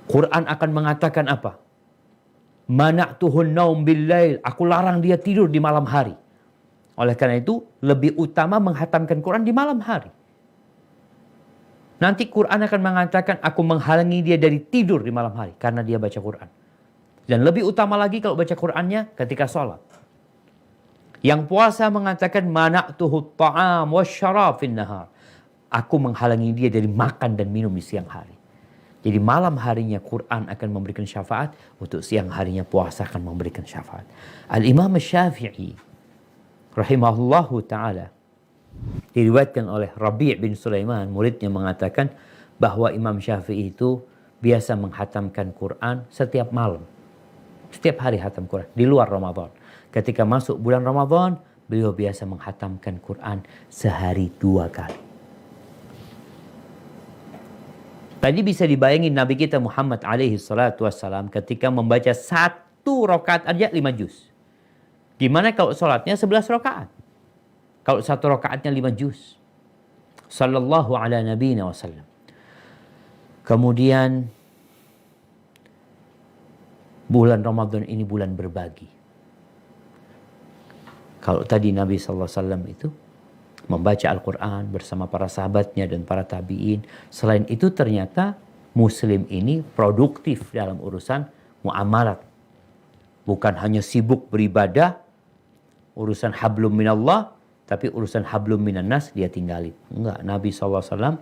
S1: Quran akan mengatakan apa? Mana'tuhun naum bil-lail. Aku larang dia tidur di malam hari. Oleh karena itu, lebih utama menghatamkan Quran di malam hari. Nanti Quran akan mengatakan, aku menghalangi dia dari tidur di malam hari karena dia baca Quran. Dan lebih utama lagi kalau baca Qurannya ketika sholat. Yang puasa mengatakan, mana'tuhu ta'am wasyarab fin nahar. Aku menghalangi dia dari makan dan minum di siang hari. Jadi malam harinya Quran akan memberikan syafaat, untuk siang harinya puasa akan memberikan syafaat. Al-Imam Syafi'i rahimahullahu ta'ala, diriwayatkan oleh Rabi' bin Sulaiman, muridnya, mengatakan bahwa Imam Syafi'i itu biasa menghatamkan Quran setiap malam. Setiap hari hatam Quran, di luar Ramadan. Ketika masuk bulan Ramadan, beliau biasa menghatamkan Quran sehari 2 kali. Tadi bisa dibayangin Nabi kita Muhammad alaihi salatu wassalam ketika membaca 1 rakaat aja 5 juz. Gimana kalau sholatnya 11 rakaat? Kalau 1 rakaatnya 5 juz. Sallallahu ala nabiyina wasallam. Kemudian bulan Ramadan ini bulan berbagi. Kalau tadi Nabi sallallahu alaihi wasallam itu membaca Al-Quran bersama para sahabatnya dan para tabi'in. Selain itu ternyata Muslim ini produktif dalam urusan muamalat. Bukan hanya sibuk beribadah, urusan hablum minallah, tapi urusan hablum minannas dia tinggalin. Enggak, Nabi SAW,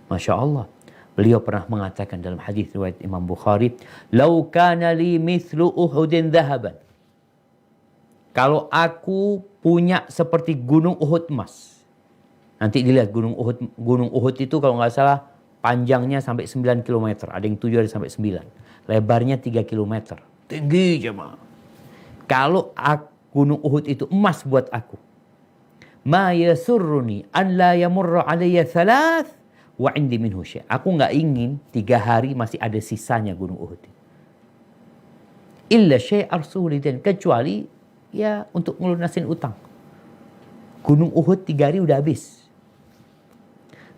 S1: Masya Allah, beliau pernah mengatakan dalam hadis riwayat Imam Bukhari, "Lau kana li mithlu Uhudin dhahaban." Kalau aku punya seperti gunung Uhud emas. Nanti dilihat Gunung Uhud itu kalau nggak salah panjangnya sampai 9 km. Ada yang 7, ada sampai 9. Lebarnya 3 km. Tinggi jemaah. Kalau Gunung Uhud itu emas buat aku. Ma yasurruni an la yamurra alayya thalath wa indi minhu syai'. Aku nggak ingin 3 hari masih ada sisanya Gunung Uhud. Illa syai' arsulidan. Kecuali ya untuk ngelunasin utang. Gunung Uhud 3 hari udah habis.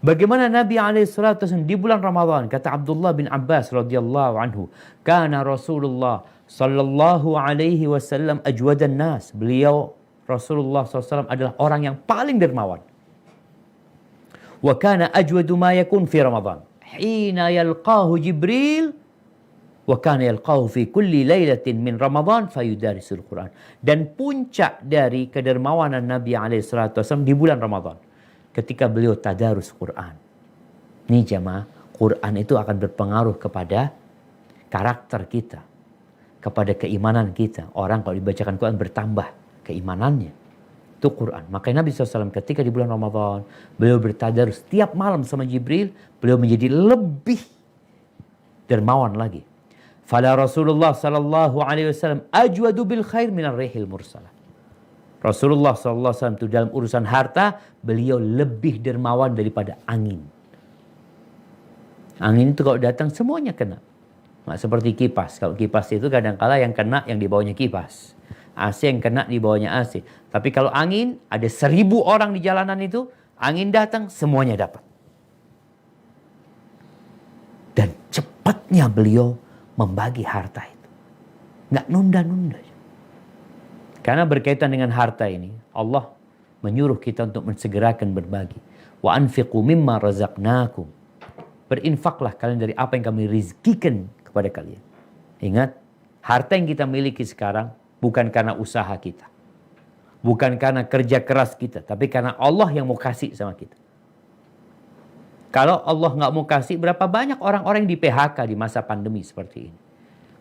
S1: Bagaimana Nabi SAW di bulan Ramadan, kata Abdullah bin Abbas radhiyallahu anhu, kana Rasulullah sallallahu alaihi wasallam ajwadan nas. Beliau Rasulullah SAW adalah orang yang paling dermawan. Wa kana ajwadu ma yakun fi Ramadan. Hina yalqahu Jibril wa kana yalqahu fi kulli lailatin min Ramadan fayudarisul Quran. Dan puncak dari kedermawanan Nabi SAW di bulan Ramadan, ketika beliau tadarus Quran. Ini jemaah, Quran itu akan berpengaruh kepada karakter kita, kepada keimanan kita. Orang kalau dibacakan Quran bertambah keimanannya. Itu Quran. Makanya Nabi SAW ketika di bulan Ramadan, beliau bertadarus setiap malam sama Jibril, beliau menjadi lebih dermawan lagi. Fala Rasulullah sallallahu alaihi wasallam ajwadu bil khair minar rihil mursalah. Rasulullah SAW itu dalam urusan harta, beliau lebih dermawan daripada angin. Angin itu kalau datang semuanya kena. Nggak seperti kipas. Kalau kipas itu kadang-kala yang kena yang di bawahnya kipas. AC yang kena di bawahnya AC. Tapi kalau angin, ada 1000 orang di jalanan itu, angin datang semuanya dapat. Dan cepatnya beliau membagi harta itu. Nggak nunda-nunda. Karena berkaitan dengan harta ini, Allah menyuruh kita untuk mensegerakan berbagi. Wa anfiqu mimma razaqnakum. Berinfaklah kalian dari apa yang kami rizkikan kepada kalian. Ingat, harta yang kita miliki sekarang bukan karena usaha kita. Bukan karena kerja keras kita. Tapi karena Allah yang mau kasih sama kita. Kalau Allah nggak mau kasih, berapa banyak orang-orang yang di PHK di masa pandemi seperti ini.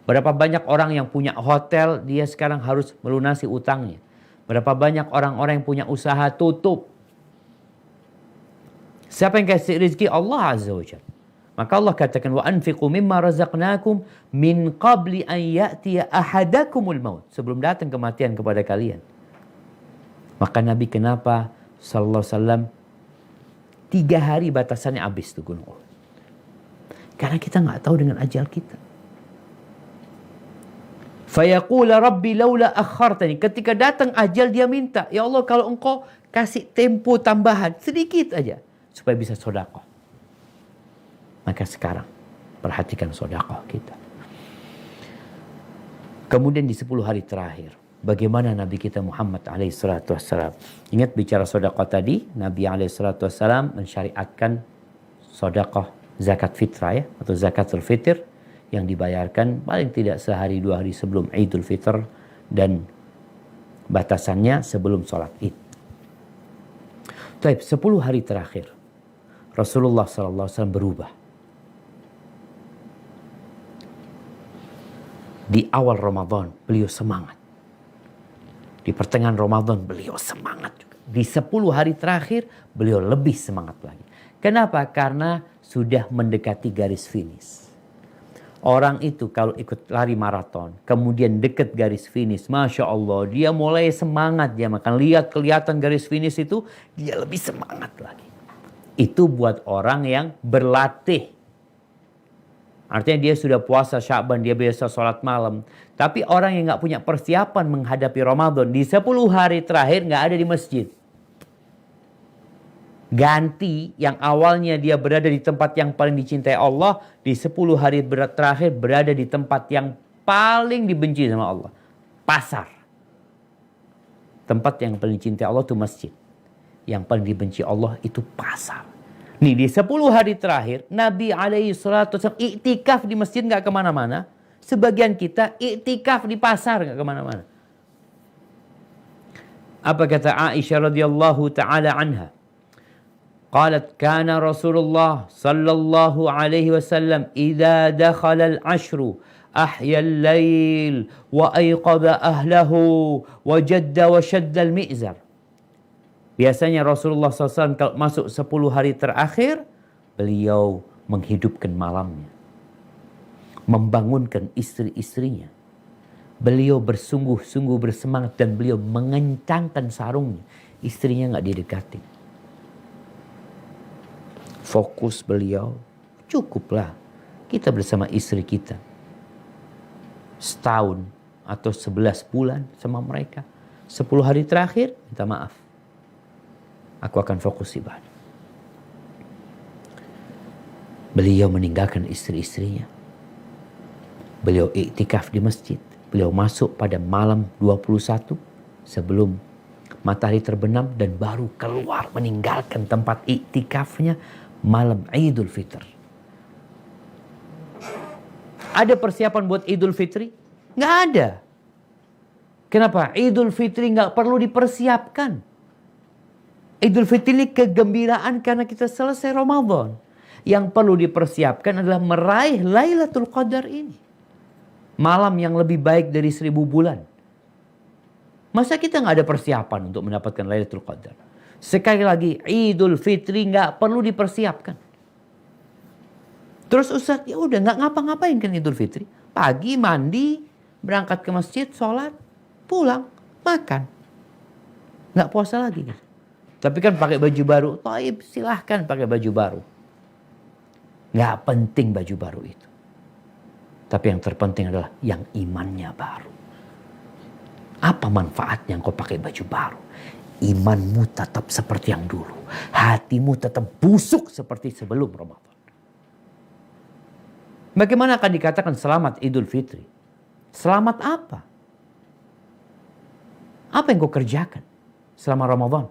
S1: Berapa banyak orang yang punya hotel, dia sekarang harus melunasi utangnya. Berapa banyak orang-orang yang punya usaha tutup. Siapa yang kasih rezeki? Allah Azza wa Jalla. Maka Allah katakan, wa anfiqu mimma razaqnakum min qabli an ya'tiya ahadakumul maut. Sebelum datang kematian kepada kalian. Maka Nabi kenapa sallallahu alaihi wasallam 3 hari batasannya habis tuh Gunung Uhud. Karena kita nggak tahu dengan ajal kita. Fayaqula rabbi laula akhartani. Ketika datang ajal dia minta, ya Allah kalau engkau kasih tempo tambahan sedikit aja supaya bisa sedekah. Maka sekarang perhatikan sedekah kita. Kemudian di 10 hari terakhir, bagaimana Nabi kita Muhammad alaihissalam. Ingat bicara sedekah tadi, Nabi alaihissalam mensyariatkan sedekah zakat fitrah ya, atau zakatul fitr yang dibayarkan paling tidak sehari 2 hari sebelum Idul Fitr dan batasannya sebelum sholat Id. Taib 10 hari terakhir Rasulullah SAW berubah. Di awal Ramadan beliau semangat. Di pertengahan Ramadan beliau semangat juga. Di 10 hari terakhir beliau lebih semangat lagi. Kenapa? Karena sudah mendekati garis finish. Orang itu kalau ikut lari maraton, kemudian deket garis finish, Masya Allah, dia mulai semangat. Dia makan lihat kelihatan garis finish itu, dia lebih semangat lagi. Itu buat orang yang berlatih. Artinya dia sudah puasa Sya'ban, dia biasa sholat malam. Tapi orang yang gak punya persiapan menghadapi Ramadan, di 10 hari terakhir gak ada di masjid. Ganti yang awalnya dia berada di tempat yang paling dicintai Allah, di 10 hari terakhir berada di tempat yang paling dibenci sama Allah. Pasar. Tempat yang paling dicintai Allah itu masjid. Yang paling dibenci Allah itu pasar. Nih di 10 hari terakhir Nabi SAW iktikaf di masjid gak kemana-mana. Sebagian kita iktikaf di pasar gak kemana-mana. Apa kata Aisyah radhiyallahu ta'ala anha? قالت كان رسول الله صلى الله عليه وسلم إذا دخل العشر أحيا الليل وأيقظ أهله وجد وشد المئزر. Biasanya Rasulullah SAW kalau masuk 10 hari terakhir, beliau menghidupkan malamnya. Membangunkan istri-istrinya. Beliau bersungguh-sungguh bersemangat dan beliau mengencangkan sarungnya. Istrinya gak didekati. Fokus beliau, cukuplah kita bersama istri kita. Setahun atau 11 bulan sama mereka. 10 hari terakhir, minta maaf. Aku akan fokus ibadah. Beliau meninggalkan istri-istrinya. Beliau iktikaf di masjid. Beliau masuk pada malam 21 sebelum matahari terbenam dan baru keluar meninggalkan tempat iktikafnya malam Idul Fitr. Ada persiapan buat Idul Fitri? Nggak ada. Kenapa? Idul Fitri nggak perlu dipersiapkan. Idul Fitri ini kegembiraan karena kita selesai Ramadan. Yang perlu dipersiapkan adalah meraih Lailatul Qadar ini. Malam yang lebih baik dari 1000 bulan. Masa kita nggak ada persiapan untuk mendapatkan Lailatul Qadar? Sekali lagi, Idul Fitri nggak perlu dipersiapkan. Terus Ustaz, ya udah nggak ngapa-ngapain kan Idul Fitri. Pagi mandi, berangkat ke masjid, sholat, pulang, makan. Nggak puasa lagi. Gitu. Tapi kan pakai baju baru, taib silahkan pakai baju baru. Nggak penting baju baru itu. Tapi yang terpenting adalah yang imannya baru. Apa manfaatnya kau pakai baju baru? Imanmu tetap seperti yang dulu. Hatimu tetap busuk seperti sebelum Ramadan. Bagaimana akan dikatakan selamat Idul Fitri? Selamat apa? Apa yang kau kerjakan selama Ramadan?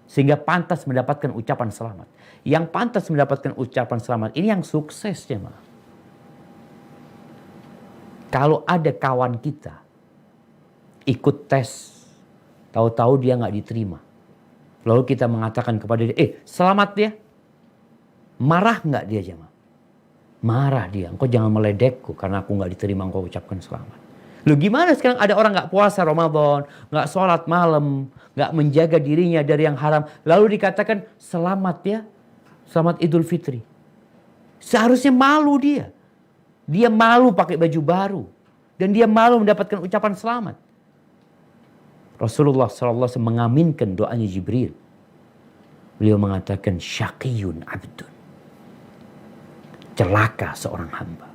S1: Sehingga pantas mendapatkan ucapan selamat. Yang pantas mendapatkan ucapan selamat ini yang sukses jemaah. Kalau ada kawan kita ikut tes, tahu-tahu dia nggak diterima. Lalu kita mengatakan kepada dia, selamat dia. Marah nggak dia jemaah? Marah dia. Engkau jangan meledekku karena aku nggak diterima, engkau ucapkan selamat. Loh gimana sekarang ada orang nggak puasa Ramadan, nggak sholat malam, nggak menjaga dirinya dari yang haram. Lalu dikatakan selamat ya, selamat Idul Fitri. Seharusnya malu dia. Dia malu pakai baju baru. Dan dia malu mendapatkan ucapan selamat. Rasulullah SAW mengaminkan doanya Jibril. Beliau mengatakan syaqiyun abdun. Celaka seorang hamba.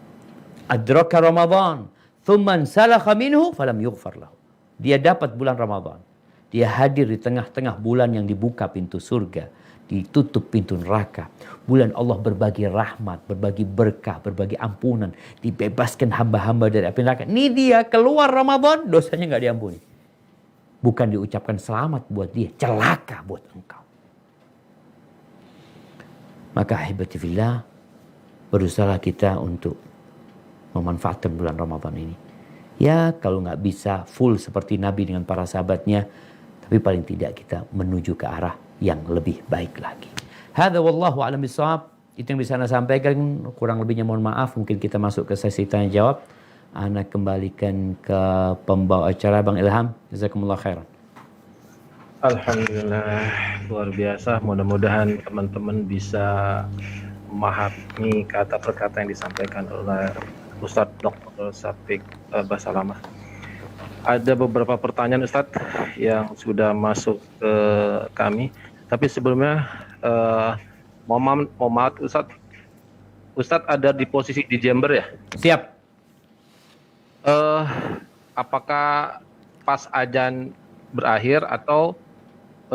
S1: Adraka Ramadan, thumman salakha minhu falam yughfar lahu. Dia dapat bulan Ramadan. Dia hadir di tengah-tengah bulan yang dibuka pintu surga, ditutup pintu neraka. Bulan Allah berbagi rahmat, berbagi berkah, berbagi ampunan, dibebaskan hamba-hamba dari api neraka. Ini dia keluar Ramadan, dosanya nggak diampuni. Bukan diucapkan selamat buat dia, celaka buat engkau. Maka ahibati fillah, berusaha kita untuk memanfaatkan bulan Ramadan ini. Ya, kalau nggak bisa full seperti Nabi dengan para sahabatnya, tapi paling tidak kita menuju ke arah yang lebih baik lagi. Hadza wallahu a'lam bishawab. Itu yang bisa Anda sampaikan. Kurang lebihnya mohon maaf. Mungkin kita masuk ke sesi tanya jawab. Ana kembalikan ke pembawa acara Bang Ilham. Jazakumullah khairan.
S2: Alhamdulillah, luar biasa. Mudah-mudahan teman-teman bisa memahami kata per kata yang disampaikan oleh Ustadz Dr. Syafiq Basalamah. Ada beberapa pertanyaan Ustadz yang sudah masuk ke kami. Tapi sebelumnya, mohon maaf Ustadz. Ustadz ada di posisi di Jember ya?
S1: Siap.
S2: Apakah pas azan berakhir atau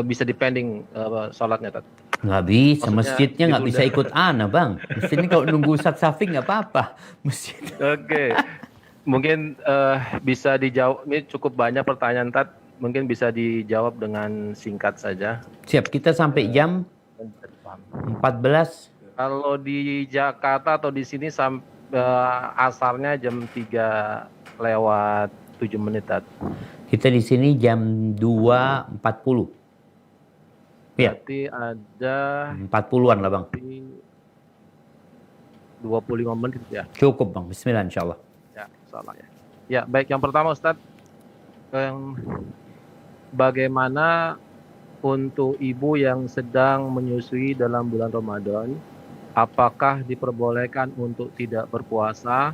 S2: bisa dipending sholatnya, Tat?
S1: Nggak bisa,
S2: Maksudnya
S1: masjidnya nggak bisa
S2: ditunda.
S1: ikut ana, Bang. Di sini kalau nunggu Ustadz Syafiq nggak apa-apa. Masjid.
S2: Oke, mungkin bisa dijawab. Ini cukup banyak pertanyaan, Tat. Mungkin bisa dijawab dengan singkat saja.
S1: Siap, kita sampai jam 14.
S2: Kalau di Jakarta atau di sini asarnya jam 3 lewat 7 menit, Tat.
S1: Kita di sini jam 2.40. Ya,
S2: Berarti ada
S1: 40-an lah Bang.
S2: 25 menit ya.
S1: Cukup Bang, bismillah insyaallah.
S2: Ya, salah ya. Ya, baik, yang pertama Ustadz, bagaimana untuk ibu yang sedang menyusui dalam bulan Ramadan, apakah diperbolehkan untuk tidak berpuasa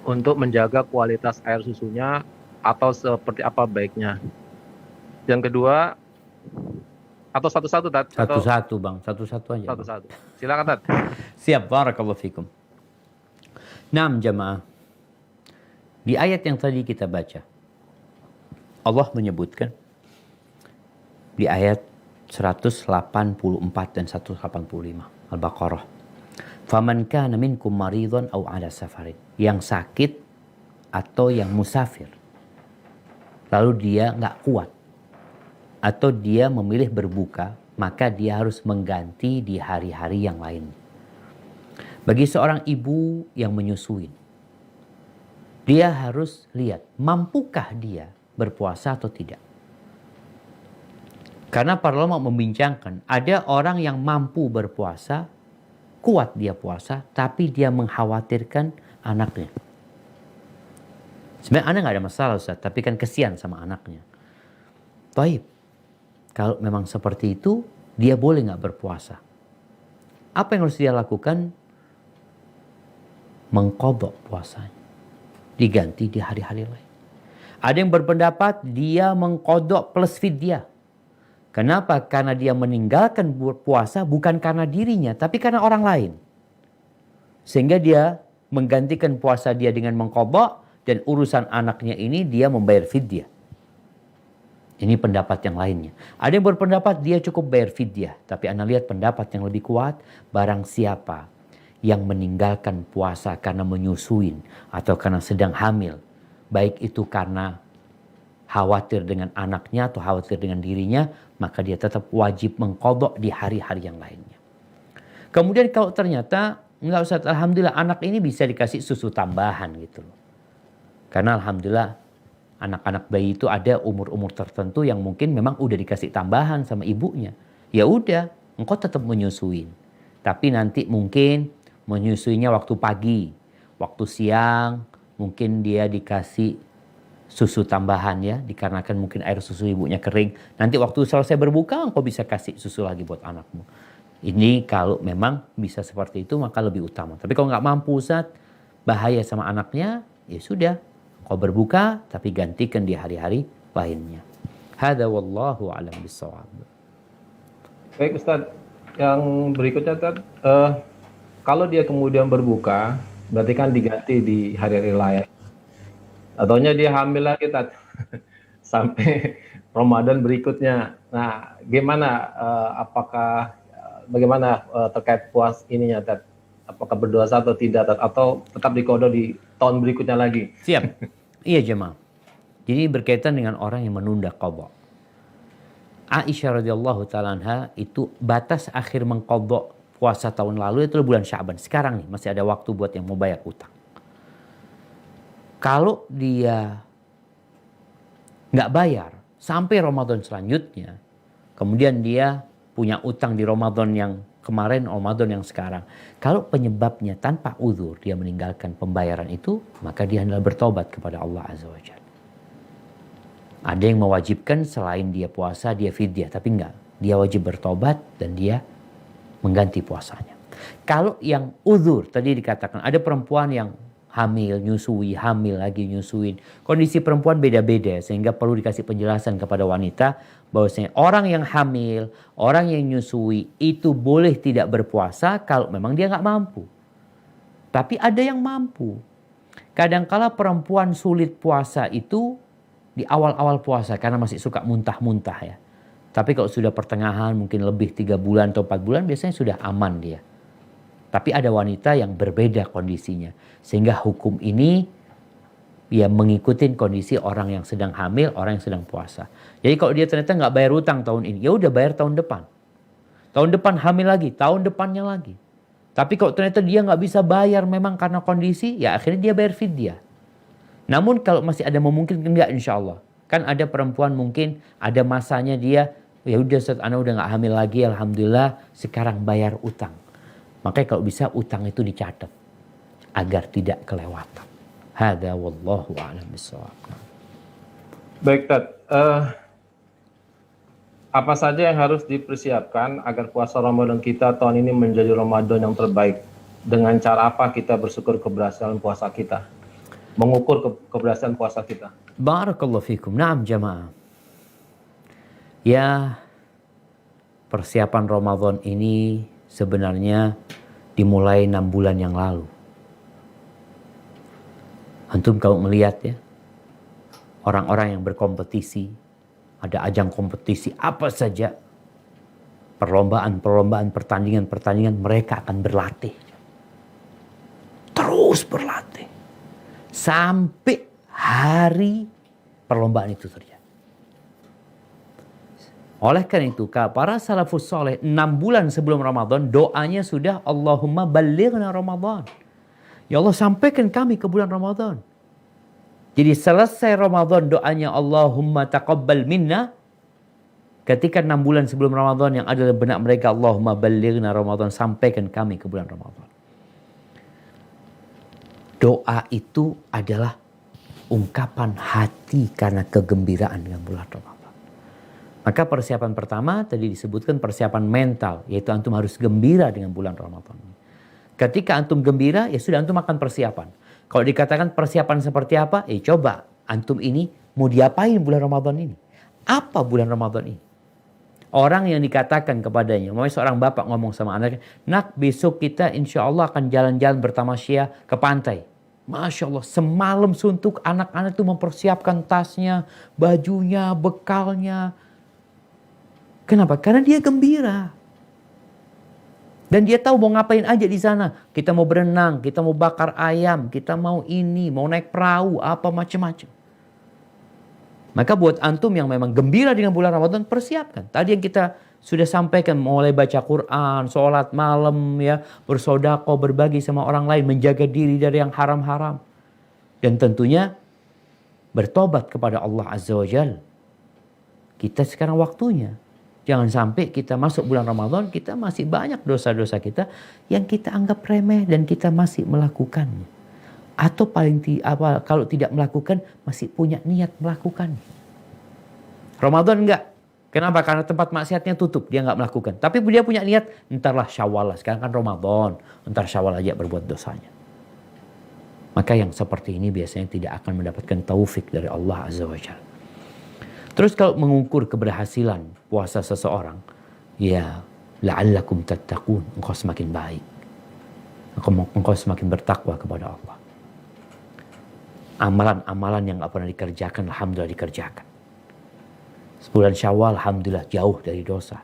S2: untuk menjaga kualitas air susunya atau seperti apa baiknya? Yang kedua, atau satu-satu, Tat?
S1: Satu-satu Bang, satu-satu aja.
S2: Satu-satu. Silakan, Tat.
S1: Siap, barakallahu fikum. 6 jamaah. Di ayat yang tadi kita baca, Allah menyebutkan di ayat 184 dan 185 Al-Baqarah. Faman kana minkum maridhan aw ala safarin. Yang sakit atau yang musafir. Lalu dia nggak kuat. Atau dia memilih berbuka, maka dia harus mengganti di hari-hari yang lain. Bagi seorang ibu yang menyusui, dia harus lihat, mampukah dia berpuasa atau tidak. Karena para ulama membincangkan, ada orang yang mampu berpuasa, kuat dia puasa, tapi dia mengkhawatirkan anaknya. Sebenarnya anak nggak ada masalah Ustaz, tapi kan kesian sama anaknya. Baik, kalau memang seperti itu, dia boleh nggak berpuasa. Apa yang harus dia lakukan? Mengqadha puasanya. Diganti di hari-hari lain. Ada yang berpendapat dia mengqadha plus fidyah. Kenapa? Karena dia meninggalkan puasa bukan karena dirinya, tapi karena orang lain. Sehingga dia menggantikan puasa dia dengan mengqadha, dan urusan anaknya ini dia membayar fidyah. Ini pendapat yang lainnya. Ada yang berpendapat dia cukup bayar fidyah. Tapi Anda lihat pendapat yang lebih kuat. Barang siapa yang meninggalkan puasa karena menyusuin atau karena sedang hamil. Baik itu karena khawatir dengan anaknya atau khawatir dengan dirinya. Maka dia tetap wajib mengqadha di hari-hari yang lainnya. Kemudian kalau ternyata, enggak Ustaz, alhamdulillah anak ini bisa dikasih susu tambahan gitu loh. Karena alhamdulillah anak-anak bayi itu ada umur-umur tertentu yang mungkin memang udah dikasih tambahan sama ibunya. Ya udah, engkau tetap menyusuin. Tapi nanti mungkin menyusuinya waktu pagi, waktu siang, mungkin dia dikasih susu tambahan ya, dikarenakan mungkin air susu ibunya kering. Nanti waktu selesai berbuka, engkau bisa kasih susu lagi buat anakmu. Ini kalau memang bisa seperti itu, maka lebih utama. Tapi kalau nggak mampu Ustaz, bahaya sama anaknya, ya sudah. Kau berbuka, tapi gantikan di hari-hari lainnya. Hadza wallahu a'lam bishawab.
S2: Baik Ustaz, yang berikutnya Ustaz, kalau dia kemudian berbuka, berarti kan diganti di hari-hari lain. Ataunya dia hamil lagi, Tat. Sampai Ramadan berikutnya. Nah, gimana, apakah, bagaimana terkait puas ininya, Tat? Apakah berdosa atau tidak, Tat? Atau tetap dikodok di tahun berikutnya lagi?
S1: Siap. Iya jemaah. Jadi berkaitan dengan orang yang menunda qadha. Aisyah radhiyallahu taala anha itu batas akhir mengqadha puasa tahun lalu itu bulan Sya'ban. Sekarang nih masih ada waktu buat yang mau bayar utang. Kalau dia nggak bayar sampai Ramadan selanjutnya, kemudian dia punya utang di Ramadan yang kemarin, Ramadan yang sekarang. Kalau penyebabnya tanpa uzur dia meninggalkan pembayaran itu, maka dia adalah bertobat kepada Allah Azza wa Jalla. Ada yang mewajibkan selain dia puasa, dia fidyah. Tapi enggak. Dia wajib bertobat dan dia mengganti puasanya. Kalau yang uzur, tadi dikatakan ada perempuan yang hamil, nyusui, hamil lagi nyusuin. Kondisi perempuan beda-beda sehingga perlu dikasih penjelasan kepada wanita bahwasanya orang yang hamil, orang yang nyusui itu boleh tidak berpuasa kalau memang dia nggak mampu. Tapi ada yang mampu. Kadangkala perempuan sulit puasa itu di awal-awal puasa karena masih suka muntah-muntah ya. Tapi kalau sudah pertengahan mungkin lebih 3 bulan atau 4 bulan biasanya sudah aman dia. Tapi ada wanita yang berbeda kondisinya. Sehingga hukum ini ya mengikuti kondisi orang yang sedang hamil, orang yang sedang puasa. Jadi kalau dia ternyata nggak bayar utang tahun ini, ya udah bayar tahun depan. Tahun depan hamil lagi, tahun depannya lagi. Tapi kalau ternyata dia nggak bisa bayar memang karena kondisi, ya akhirnya dia bayar fidyah. Namun kalau masih ada memungkinkan enggak insya Allah. Kan ada perempuan mungkin ada masanya dia, ya udah Ustaz ana udah nggak hamil lagi alhamdulillah sekarang bayar utang. Makanya kalau bisa utang itu dicatat agar tidak kelewatan. Hada wallahu a'lam bishawab.
S2: Baik, Tat. Apa saja yang harus dipersiapkan agar puasa Ramadan kita tahun ini menjadi Ramadan yang terbaik? Dengan cara apa kita bersyukur keberhasilan puasa kita? Mengukur keberhasilan puasa kita.
S1: Barakallahu fikum. Naam jamaah. Ya, persiapan Ramadan ini sebenarnya dimulai 6 bulan yang lalu. Antum kalau melihat ya, orang-orang yang berkompetisi, ada ajang kompetisi apa saja, perlombaan, pertandingan, mereka akan berlatih. Terus berlatih. Sampai hari perlombaan itu terjadi. Oleh karena itu, para salafus soleh 6 bulan sebelum Ramadan doanya sudah Allahumma ballighna Ramadan. Ya Allah sampaikan kami ke bulan Ramadan. Jadi selesai Ramadan doanya Allahumma taqabbal minna. Ketika 6 bulan sebelum Ramadan yang ada dalam benak mereka Allahumma ballighna Ramadan, sampaikan kami ke bulan Ramadan. Doa itu adalah ungkapan hati karena kegembiraan dengan bulan Ramadan. Maka persiapan pertama tadi disebutkan persiapan mental, yaitu antum harus gembira dengan bulan Ramadan. Ketika antum gembira, ya sudah antum akan persiapan. Kalau dikatakan persiapan seperti apa, coba antum ini mau diapain bulan Ramadan ini? Apa bulan Ramadan ini? Orang yang dikatakan kepadanya, mau seorang bapak ngomong sama anaknya, nak besok kita insya Allah akan jalan-jalan bertamasya ke pantai. Masya Allah, semalam suntuk anak-anak itu mempersiapkan tasnya, bajunya, bekalnya. Kenapa? Karena dia gembira. Dan dia tahu mau ngapain aja di sana. Kita mau berenang, kita mau bakar ayam, kita mau ini, mau naik perahu, apa macam-macam. Maka buat antum yang memang gembira dengan bulan Ramadan, persiapkan. Tadi yang kita sudah sampaikan, mulai baca Quran, sholat malam, ya, bersedekah, berbagi sama orang lain, menjaga diri dari yang haram-haram. Dan tentunya bertobat kepada Allah Azza wa Jalla. Kita sekarang waktunya. Jangan sampai kita masuk bulan Ramadan, kita masih banyak dosa-dosa kita yang kita anggap remeh dan kita masih melakukannya. Atau kalau tidak melakukan, masih punya niat melakukannya. Ramadan enggak. Kenapa? Karena tempat maksiatnya tutup, dia nggak melakukan. Tapi dia punya niat, entarlah Syawal lah. Sekarang kan Ramadan, entar Syawal aja berbuat dosanya. Maka yang seperti ini biasanya tidak akan mendapatkan taufik dari Allah Azza wa Jalla. Terus kalau mengukur keberhasilan puasa seseorang, ya la'allakum tattaqun, engkau semakin baik. engkau semakin bertakwa kepada Allah. Amalan-amalan yang gak pernah dikerjakan, alhamdulillah dikerjakan. Sebulan Syawal, alhamdulillah jauh dari dosa.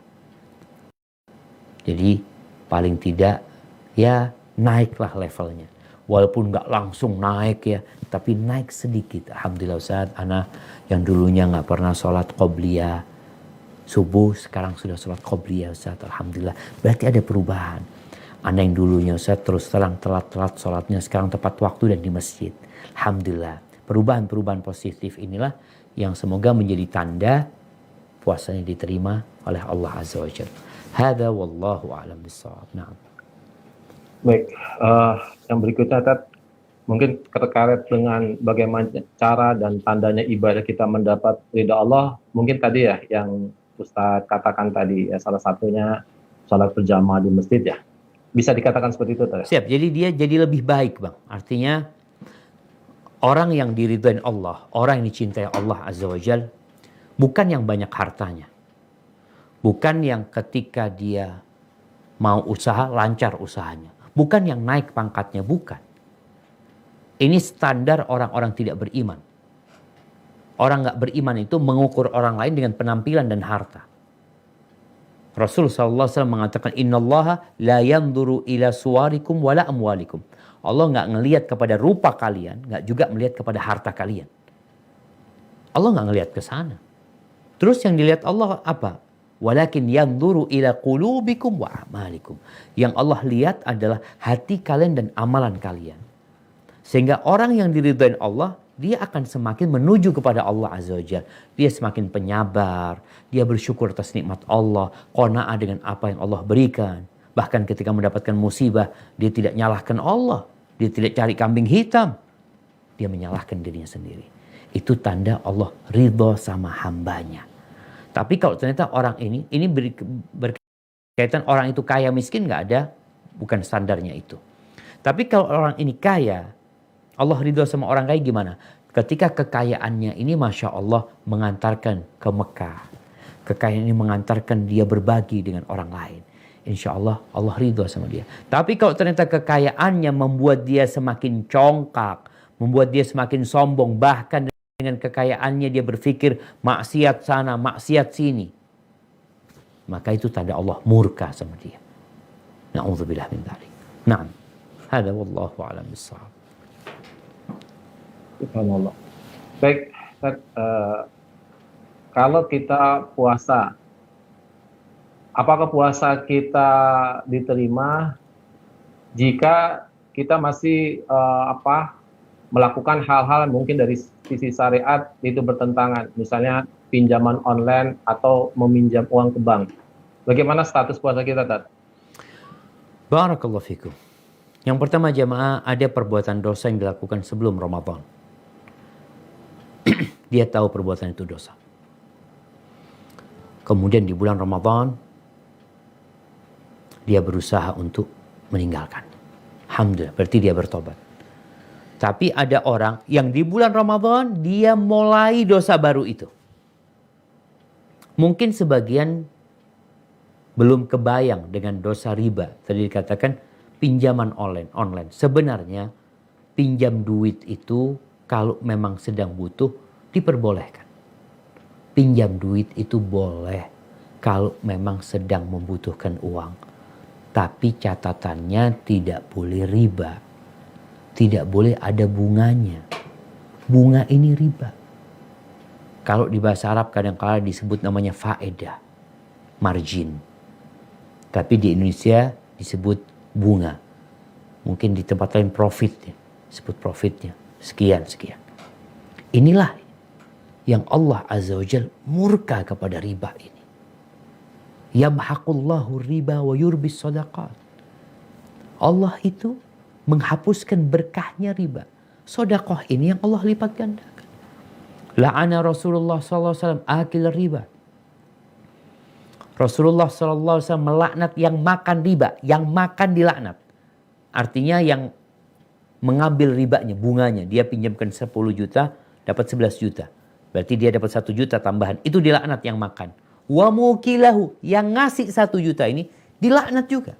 S1: Jadi paling tidak ya naiklah levelnya. Walaupun gak langsung naik ya, tapi naik sedikit. Alhamdulillah Ustaz, ana yang dulunya gak pernah sholat qobliyah subuh, sekarang sudah sholat qobliyah Ustaz. Alhamdulillah, berarti ada perubahan. Ana yang dulunya Ustaz terus terang telat-telat sholatnya, sekarang tepat waktu dan di masjid. Alhamdulillah, perubahan-perubahan positif inilah yang semoga menjadi tanda puasanya diterima oleh Allah Azza wa Jalla. Hada wallahu a'lam bissawab. Nah.
S2: Baik, yang berikutnya Tat, mungkin terkait dengan bagaimana cara dan tandanya ibadah kita mendapat ridha Allah. Mungkin tadi ya yang Ustaz katakan tadi ya, salah satunya sholat berjamaah di masjid ya. Bisa dikatakan seperti itu Tat?
S1: Siap, jadi dia jadi lebih baik Bang. Artinya orang yang diridhoin Allah, orang yang dicintai Allah Azza wa Jalla, bukan yang banyak hartanya. Bukan yang ketika dia mau usaha, lancar usahanya. Bukan yang naik pangkatnya, bukan. Ini standar orang-orang tidak beriman. Orang gak beriman itu mengukur orang lain dengan penampilan dan harta. Rasul SAW mengatakan, Innallaha la yanzuru ila suwarikum wala amwalikum. Allah gak ngelihat kepada rupa kalian, gak juga melihat kepada harta kalian. Allah gak ngelihat ke sana. Terus yang dilihat Allah apa? Walakin yanzuru ila qulubikum wa amalikum. Yang Allah lihat adalah hati kalian dan amalan kalian. Sehingga orang yang diridhoin Allah, dia akan semakin menuju kepada Allah Azza wa Jalla. Dia semakin penyabar, dia bersyukur atas nikmat Allah, qanaah dengan apa yang Allah berikan. Bahkan ketika mendapatkan musibah, dia tidak nyalahkan Allah, dia tidak cari kambing hitam. Dia menyalahkan dirinya sendiri. Itu tanda Allah ridho sama hambanya. Tapi kalau ternyata orang ini berkaitan orang itu kaya miskin nggak ada, bukan standarnya itu. Tapi kalau orang ini kaya, Allah ridho sama orang kaya gimana? Ketika kekayaannya ini Masya Allah mengantarkan ke Mekah. Kekayaan ini mengantarkan dia berbagi dengan orang lain. Insya Allah, Allah ridho sama dia. Tapi kalau ternyata kekayaannya membuat dia semakin congkak, membuat dia semakin sombong, bahkan dengan kekayaannya dia berpikir maksiat sana, maksiat sini, maka itu tanda Allah murka sama dia. Na'udzubillah min dzalik. Naam. Hada wallahu a'lam bissawab.
S2: Subhanallah. Baik, kalau kita puasa, apakah puasa kita diterima jika kita masih melakukan hal-hal mungkin dari sisi syariat itu bertentangan, misalnya pinjaman online atau meminjam uang ke bank. Bagaimana status puasa kita, Tat?
S1: Barakallahu fikum. Yang pertama jamaah, ada perbuatan dosa yang dilakukan sebelum Ramadan. Dia tahu perbuatan itu dosa. Kemudian di bulan Ramadan, dia berusaha untuk meninggalkan. Alhamdulillah, berarti dia bertobat. Tapi ada orang yang di bulan Ramadan dia mulai dosa baru itu. Mungkin sebagian belum kebayang dengan dosa riba. Tadi dikatakan pinjaman online. Sebenarnya pinjam duit itu kalau memang sedang butuh diperbolehkan. Pinjam duit itu boleh kalau memang sedang membutuhkan uang. Tapi catatannya tidak boleh riba. Tidak boleh ada bunganya. Bunga ini riba. Kalau di bahasa Arab kadang-kala disebut namanya faedah, margin. Tapi di Indonesia disebut bunga. Mungkin di tempat lain profit, disebut profitnya. Sekian. Inilah yang Allah Azza wa Jalla murka kepada riba ini. Yamhaqullahu riba wa yurbis sadaqat. Allah itu menghapuskan berkahnya riba. Sedekah ini yang Allah lipat gandakan. La'ana Rasulullah SAW akil riba. Rasulullah SAW melaknat yang makan riba. Yang makan dilaknat. Artinya yang mengambil ribanya, bunganya. Dia pinjamkan 10 juta, dapat 11 juta. Berarti dia dapat 1 juta tambahan. Itu dilaknat yang makan. Wa mukilahu, yang ngasih 1 juta ini dilaknat juga.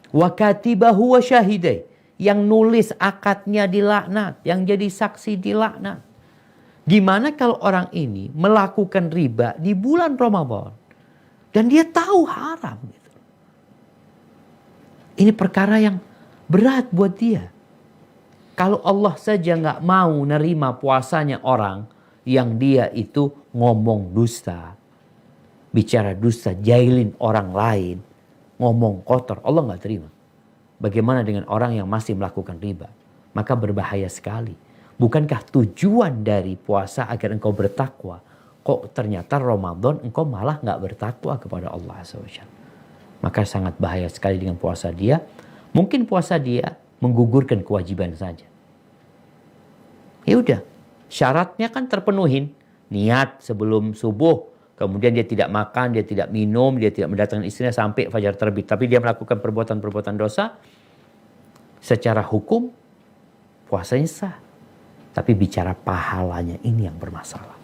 S1: Wa katibahu wa syahidai. Yang nulis akadnya dilaknat, yang jadi saksi dilaknat. Gimana kalau orang ini melakukan riba di bulan Ramadan dan dia tahu haram gitu. Ini perkara yang berat buat dia. Kalau Allah saja nggak mau nerima puasanya orang yang dia itu ngomong dusta, bicara dusta, jahilin orang lain, ngomong kotor, Allah nggak terima. Bagaimana dengan orang yang masih melakukan riba? Maka berbahaya sekali. Bukankah tujuan dari puasa agar engkau bertakwa? Kok ternyata Ramadan engkau malah nggak bertakwa kepada Allah SWT. Maka sangat bahaya sekali dengan puasa dia. Mungkin puasa dia menggugurkan kewajiban saja. Ya udah, syaratnya kan terpenuhin. Niat sebelum subuh, kemudian dia tidak makan, dia tidak minum, dia tidak mendatangkan istrinya sampai fajar terbit. Tapi dia melakukan perbuatan-perbuatan dosa. Secara hukum, puasanya sah. Tapi bicara pahalanya ini yang bermasalah.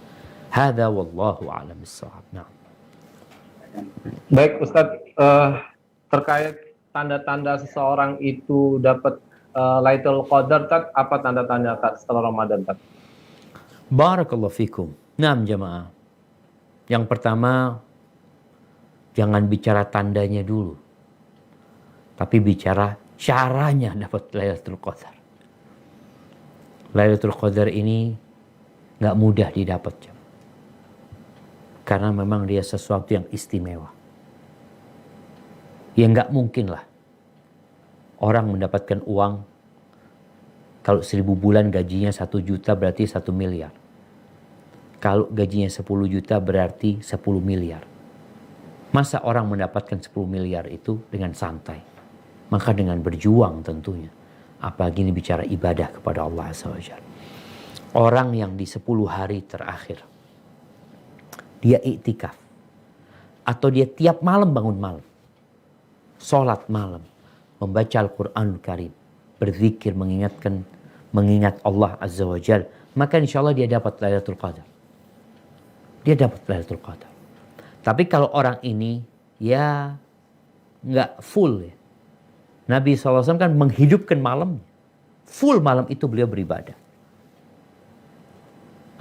S1: Hadza wallahu a'lam bissawab. Nah.
S2: Baik Ustadz, terkait tanda-tanda seseorang itu dapat Lailatul Qadar, Tad, apa tanda-tanda Tad setelah Ramadan, Tad?
S1: Barakallahu fikum. Nah, jamaah. Yang pertama, jangan bicara tandanya dulu. Tapi bicara caranya dapat Lailatul Qadar. Lailatul Qadar ini nggak mudah didapat, jamaah. Karena memang dia sesuatu yang istimewa. Ya nggak mungkin lah orang mendapatkan uang. Kalau 1000 bulan gajinya 1 juta berarti 1 miliar. Kalau gajinya 10 juta berarti 10 miliar. Masa orang mendapatkan 10 miliar itu dengan santai? Maka dengan berjuang tentunya. Apalagi ini bicara ibadah kepada Allah SWT. Orang yang di 10 hari terakhir dia iktikaf, atau dia tiap malam bangun malam, sholat malam, membaca Al-Quranul Karim, berzikir, mengingat Allah Azza wa Jal, maka insya Allah dia dapat Lailatul Qadar. Dia dapat Lailatul Qadar. Tapi kalau orang ini ya nggak full ya. Nabi SAW kan menghidupkan malam, full malam itu beliau beribadah.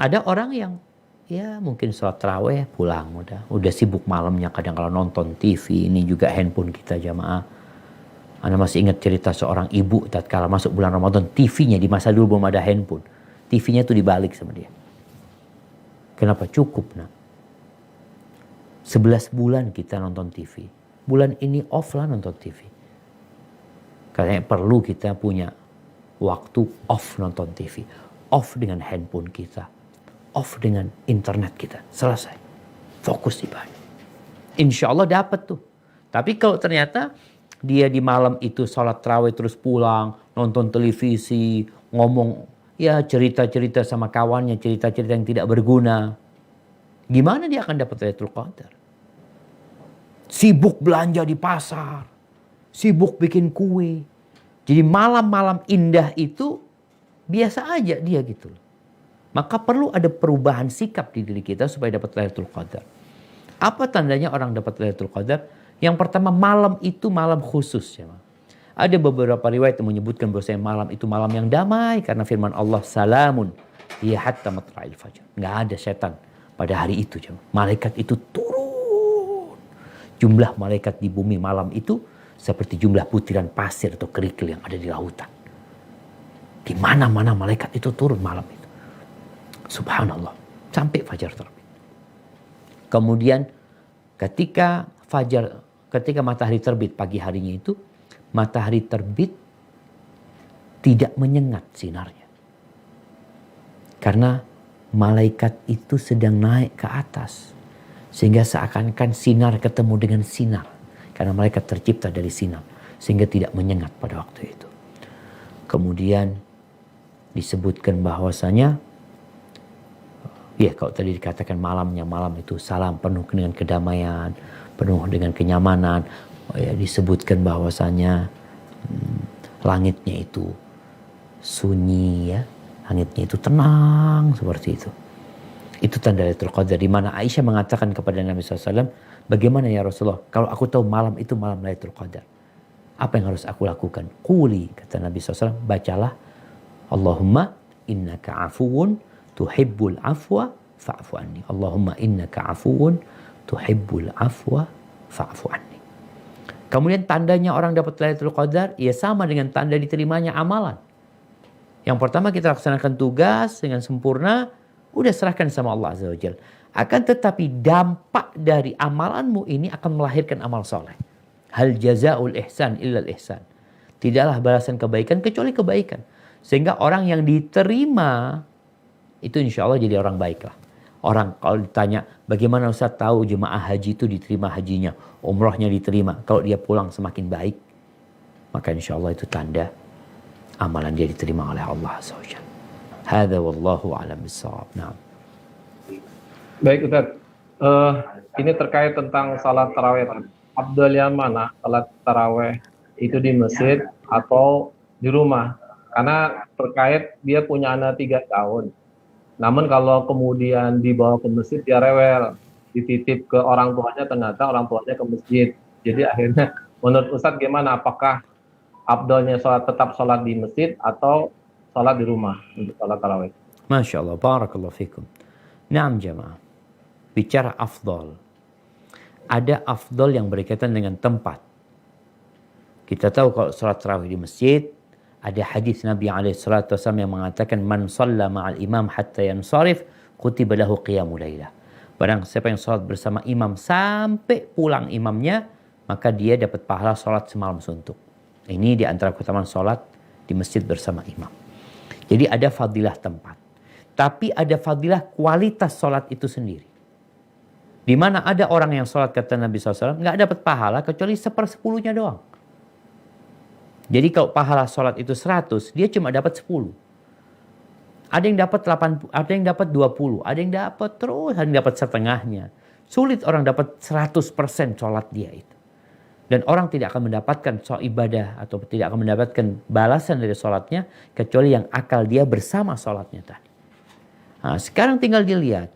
S1: Ada orang yang ya mungkin sholat tarawih pulang udah sibuk malamnya, kadang kalau nonton TV. Ini juga handphone kita jamaah. Anda masih ingat cerita seorang ibu tatkala masuk bulan Ramadan, TV-nya di masa dulu belum ada handphone, TV-nya tuh dibalik sama dia. Kenapa? Cukup nak, 11 bulan kita nonton TV, bulan ini off lah nonton TV. Karena perlu kita punya waktu off nonton TV, off dengan handphone kita, off dengan internet kita, selesai. Fokus ibadah. Insya Allah dapat tuh. Tapi kalau ternyata dia di malam itu sholat tarawih terus pulang, nonton televisi, ngomong ya cerita-cerita sama kawannya, cerita-cerita yang tidak berguna, gimana dia akan dapat Lailatul Qadar? Sibuk belanja di pasar, sibuk bikin kue. Jadi malam-malam indah itu biasa aja dia gitu. Maka perlu ada perubahan sikap di diri kita supaya dapat Lailatul Qadar. Apa tandanya orang dapat Lailatul Qadar? Yang pertama, malam itu malam khusus. Ya. Ada beberapa riwayat yang menyebutkan bahwa malam itu malam yang damai. Karena firman Allah, salamun hiya hatta matla'il fajr. Nggak ada setan pada hari itu. Ya. Malaikat itu turun. Jumlah malaikat di bumi malam itu seperti jumlah butiran pasir atau kerikil yang ada di lautan. Di mana-mana malaikat itu turun malam itu. Subhanallah. Sampai fajar terbit. Kemudian ketika matahari terbit pagi harinya itu, matahari terbit tidak menyengat sinarnya. Karena malaikat itu sedang naik ke atas. Sehingga seakan-akan sinar ketemu dengan sinar. Karena malaikat tercipta dari sinar. Sehingga tidak menyengat pada waktu itu. Kemudian disebutkan bahwasanya, ya kalau tadi dikatakan malam itu salam penuh dengan kedamaian, penuh dengan kenyamanan. Ya, disebutkan bahwasanya langitnya itu sunyi ya, langitnya itu tenang seperti itu. Itu tanda Lailatul Qadar, di mana Aisyah mengatakan kepada Nabi SAW, bagaimana ya Rasulullah kalau aku tahu malam itu malam Lailatul Qadar? Apa yang harus aku lakukan? Quli, kata Nabi SAW, bacalah, Allahumma innaka afuun tuhibbul afwa fa'fu anni. Allahumma innaka afuun tuhibbul afwa fa'fu anni. Kemudian tandanya orang dapat Lailatul Qadar, ya sama dengan tanda diterimanya amalan. Yang pertama kita laksanakan tugas dengan sempurna, udah serahkan sama Allah Azza wa Jalla. Akan tetapi dampak dari amalanmu ini akan melahirkan amal soleh. Hal jazaul ihsan illal ihsan. Tidaklah balasan kebaikan kecuali kebaikan. Sehingga orang yang diterima itu insya Allah jadi orang baik lah. Orang kalau ditanya bagaimana Ustaz tahu jemaah haji itu diterima hajinya, umrohnya diterima. Kalau dia pulang semakin baik, maka insya Allah itu tanda amalan dia diterima oleh Allah SWT. Hadza wallahu a'lam bissawab. Nah.
S2: Baik Ustaz, ini terkait tentang salat taraweh. Afdal yang mana salat taraweh itu di masjid atau di rumah? Karena terkait dia punya anak 3 tahun. Namun kalau kemudian dibawa ke masjid dia rewel, dititip ke orang tuanya, ternyata orang tuanya ke masjid. Jadi akhirnya menurut Ustadz gimana? Apakah afdalnya tetap sholat di masjid atau sholat di rumah untuk sholat tarawih?
S1: Masya Allah, barakallahu fikum. Naam jamaah. Bicara afdal. Ada afdal yang berkaitan dengan tempat. Kita tahu kalau sholat tarawih di masjid, ada hadis Nabi SAW yang mengatakan man shalla ma'al imam hatta yansarif kutiba lahu qiyamul lailah. Barang siapa yang sholat bersama imam sampai pulang imamnya, maka dia dapat pahala sholat semalam suntuk. Ini di antara keutamaan sholat di masjid bersama imam. Jadi ada fadilah tempat. Tapi ada fadilah kualitas sholat itu sendiri. Di mana ada orang yang sholat kata Nabi SAW nggak dapat pahala kecuali 1/10-nya doang. Jadi kalau pahala sholat itu 100, dia cuma dapat 10. Ada yang dapat 80, ada yang dapat 20, ada yang dapat terus, ada yang dapat setengahnya. Sulit orang dapat 100% sholat dia itu. Dan orang tidak akan mendapatkan soal ibadah atau tidak akan mendapatkan balasan dari sholatnya kecuali yang akal dia bersama sholatnya tadi. Nah, sekarang tinggal dilihat.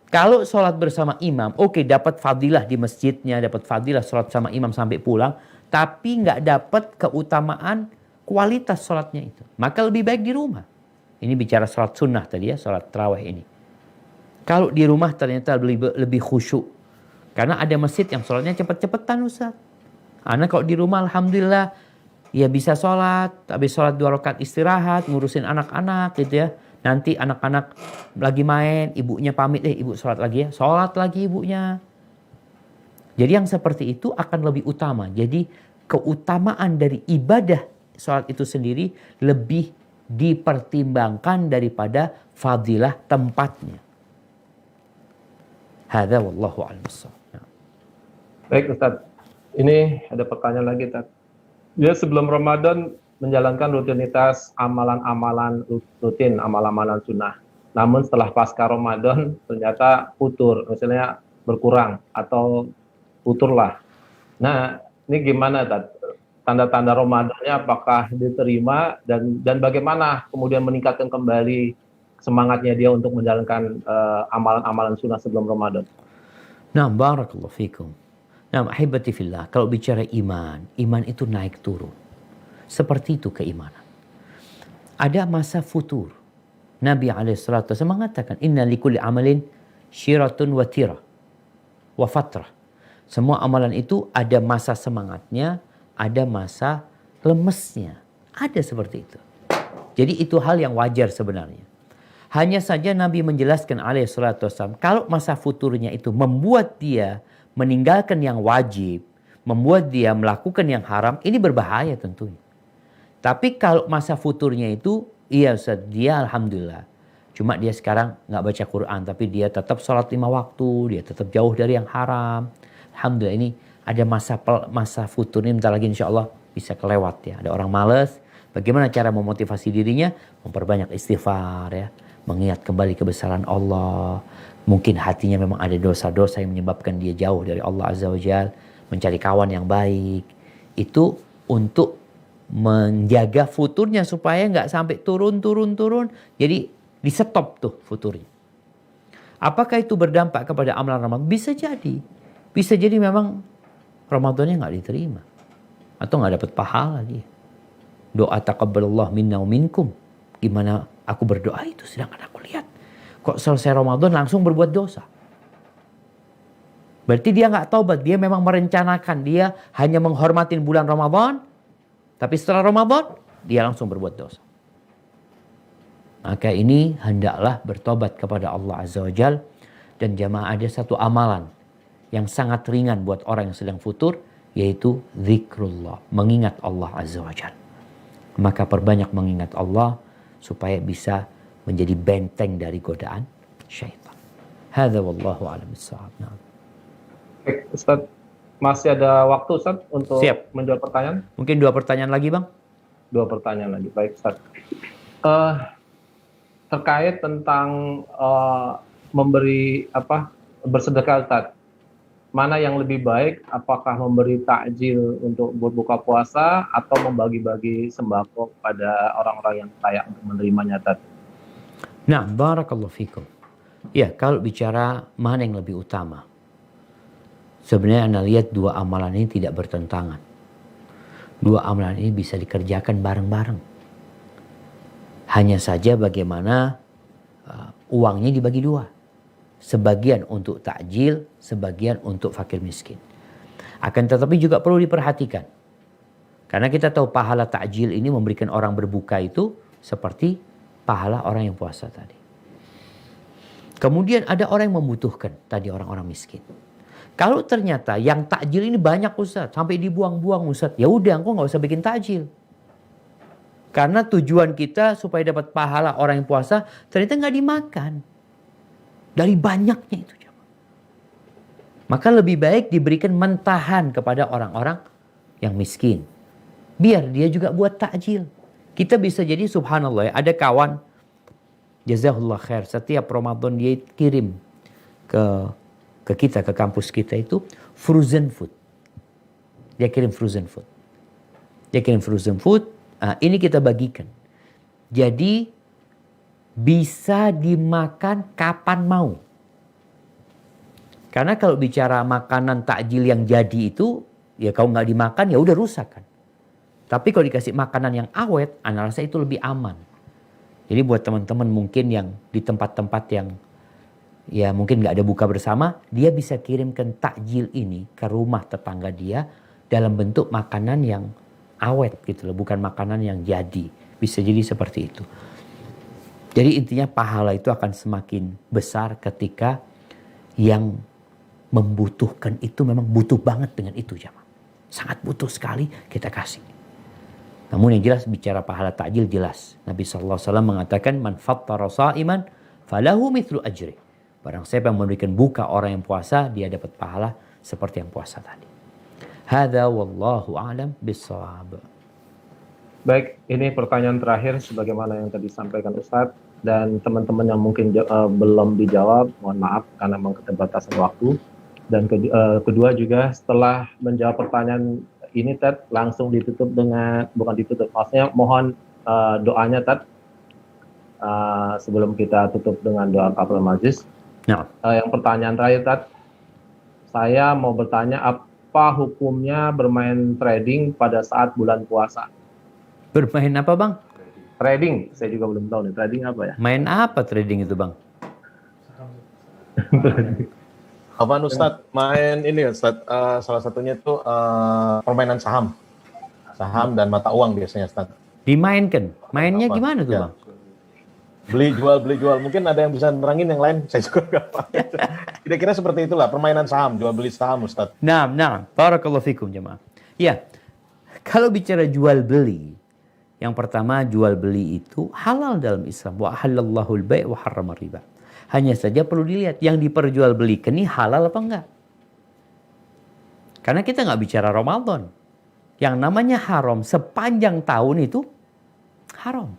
S1: Kalau sholat bersama imam, oke, dapat fadilah di masjidnya, dapat fadilah sholat sama imam sampai pulang, tapi nggak dapat keutamaan kualitas sholatnya itu. Maka lebih baik di rumah. Ini bicara sholat sunnah tadi ya, sholat tarawih ini. Kalau di rumah ternyata lebih khusyuk. Karena ada masjid yang sholatnya cepet-cepetan Ustaz. Anak kalau di rumah alhamdulillah ya bisa sholat, habis sholat 2 rakaat istirahat, ngurusin anak-anak gitu ya. Nanti anak-anak lagi main, ibunya pamit, ibu sholat lagi ya. Sholat lagi ibunya. Jadi yang seperti itu akan lebih utama. Jadi keutamaan dari ibadah sholat itu sendiri lebih dipertimbangkan daripada fadilah tempatnya. Hadza wallahu a'lam bissawab.
S2: Baik Ustaz, ini ada pertanyaan lagi Ustaz. Dia sebelum Ramadan menjalankan rutinitas amalan-amalan rutin, amalan-amalan sunnah. Namun setelah pasca Ramadan ternyata futur, misalnya berkurang atau futurlah. Nah, ini gimana Tad? Tanda-tanda Ramadannya apakah diterima dan bagaimana kemudian meningkatkan kembali semangatnya dia untuk menjalankan amalan-amalan sunnah sebelum Ramadan?
S1: Nah, barakallahu fikum. Nah, ahibati fillah, kalau bicara iman, iman itu naik turun. Seperti itu keimanan. Ada masa futur. Nabi SAW mengatakan, inna likulli amalin syiratun wa tira wa fatrah. Semua amalan itu ada masa semangatnya, ada masa lemesnya. Ada seperti itu. Jadi itu hal yang wajar sebenarnya. Hanya saja Nabi menjelaskan alaihissalam, kalau masa futurnya itu membuat dia meninggalkan yang wajib, membuat dia melakukan yang haram, ini berbahaya tentunya. Tapi kalau masa futurnya itu, iya Ustaz, dia alhamdulillah. Cuma dia sekarang nggak baca Quran, tapi dia tetap sholat 5 waktu, dia tetap jauh dari yang haram. Alhamdulillah ini ada masa futur ini, bentar lagi insya Allah bisa kelewat ya. Ada orang malas, bagaimana cara memotivasi dirinya? Memperbanyak istighfar ya. Mengingat kembali kebesaran Allah. Mungkin hatinya memang ada dosa-dosa yang menyebabkan dia jauh dari Allah Azza wa Jalla. Mencari kawan yang baik. Itu untuk menjaga futurnya supaya nggak sampai turun. Jadi di stop tuh futurnya. Apakah itu berdampak kepada amalan Ramadan? Bisa jadi. Bisa jadi memang Ramadannya nggak diterima. Atau nggak dapat pahala dia. Doa taqabbalallah minna wa minkum. Gimana aku berdoa itu sedangkan aku lihat. Kok selesai Ramadan langsung berbuat dosa. Berarti dia nggak taubat. Dia memang merencanakan. Dia hanya menghormatin bulan Ramadan. Tapi setelah Ramadan, dia langsung berbuat dosa. Maka ini hendaklah bertobat kepada Allah Azza wa Jal. Dan jamaah ada satu amalan yang sangat ringan buat orang yang sedang futur. Yaitu zikrullah. Mengingat Allah Azza wa Jal. Maka perbanyak mengingat Allah. Supaya bisa menjadi benteng dari godaan syaitan. Hadza wallahu a'lam bissawab.
S2: Baik, Ustaz, masih ada waktu Ustaz untuk
S1: Siap.
S2: menjawab pertanyaan?
S1: Mungkin 2 pertanyaan lagi, Bang?
S2: 2 pertanyaan lagi. Baik, Ustaz. Terkait tentang memberi bersedekah, Ustaz. Mana yang lebih baik? Apakah memberi takjil untuk berbuka puasa atau membagi-bagi sembako pada orang-orang yang layak untuk menerimanya, Ustaz?
S1: Nah, barakallahu fikum. Ya, kalau bicara mana yang lebih utama. Sebenarnya Anda lihat 2 amalan ini tidak bertentangan. 2 amalan ini bisa dikerjakan bareng-bareng. Hanya saja bagaimana uangnya dibagi 2. Sebagian untuk takjil, sebagian untuk fakir miskin. Akan tetapi juga perlu diperhatikan. Karena kita tahu pahala takjil ini memberikan orang berbuka itu seperti pahala orang yang puasa tadi. Kemudian ada orang yang membutuhkan, tadi orang-orang miskin. Kalau ternyata yang takjil ini banyak Ustaz, sampai dibuang-buang Ustaz, ya udah engkau nggak usah bikin takjil. Karena tujuan kita supaya dapat pahala orang yang puasa, ternyata nggak dimakan. Dari banyaknya itu. Maka lebih baik diberikan mentahan kepada orang-orang yang miskin. Biar dia juga buat takjil. Kita bisa jadi subhanallah ya, ada kawan, jazahullah khair, setiap Ramadan dia kirim ke kita, ke kampus kita itu frozen food. Dia kirim frozen food. Ini kita bagikan. Jadi bisa dimakan kapan mau. Karena kalau bicara makanan takjil yang jadi itu, ya kalau nggak dimakan ya udah rusak kan. Tapi kalau dikasih makanan yang awet, ana rasa itu lebih aman. Jadi buat teman-teman mungkin yang di tempat-tempat yang ya mungkin nggak ada buka bersama, dia bisa kirimkan takjil ini ke rumah tetangga dia dalam bentuk makanan yang awet gitu loh, bukan makanan yang jadi. Bisa jadi seperti itu. Jadi intinya pahala itu akan semakin besar ketika yang membutuhkan itu memang butuh banget dengan itu jamaah. Sangat butuh sekali kita kasih. Namun yang jelas bicara pahala takjil jelas. Nabi SAW mengatakan man fattara sha'iman falahu mithlu ajri. Barang siapa yang memberikan buka orang yang puasa, dia dapat pahala seperti yang puasa tadi. Hadza wallahu a'lam bissawab.
S2: Baik, ini pertanyaan terakhir sebagaimana yang tadi disampaikan Ustadz, dan teman-teman yang mungkin belum dijawab, mohon maaf karena memang keterbatasan waktu. Dan kedua juga setelah menjawab pertanyaan ini Ted, langsung ditutup dengan, bukan ditutup, maksudnya mohon doanya Ted, sebelum kita tutup dengan doa kafaratul majlis.
S1: Nah.
S2: Yang pertanyaan terakhir Ted, saya mau bertanya apa hukumnya bermain trading pada saat bulan puasa?
S1: Bermain apa bang?
S2: Trading, saya juga belum tahu nih, trading apa ya?
S1: Main apa trading itu bang?
S3: Apaan Ustadz? Main ini Ustadz, salah satunya itu permainan saham. Saham dan mata uang biasanya Ustadz.
S1: Dimainkan? Mainnya gimana tuh
S3: ya,
S1: bang?
S3: Beli jual. Mungkin ada yang bisa nerangin yang lain, saya juga nggak paham. Kira-kira seperti itulah, permainan saham, jual beli saham Ustadz.
S1: Nah, barakallahu fikum jemaah. Ya, kalau bicara jual beli, yang pertama jual beli itu halal dalam Islam. Wa halallahu al-bai' wa harrama riba. Hanya saja perlu dilihat yang diperjualbelikan ini halal apa enggak. Karena kita nggak bicara Ramadan. Yang namanya haram sepanjang tahun itu haram.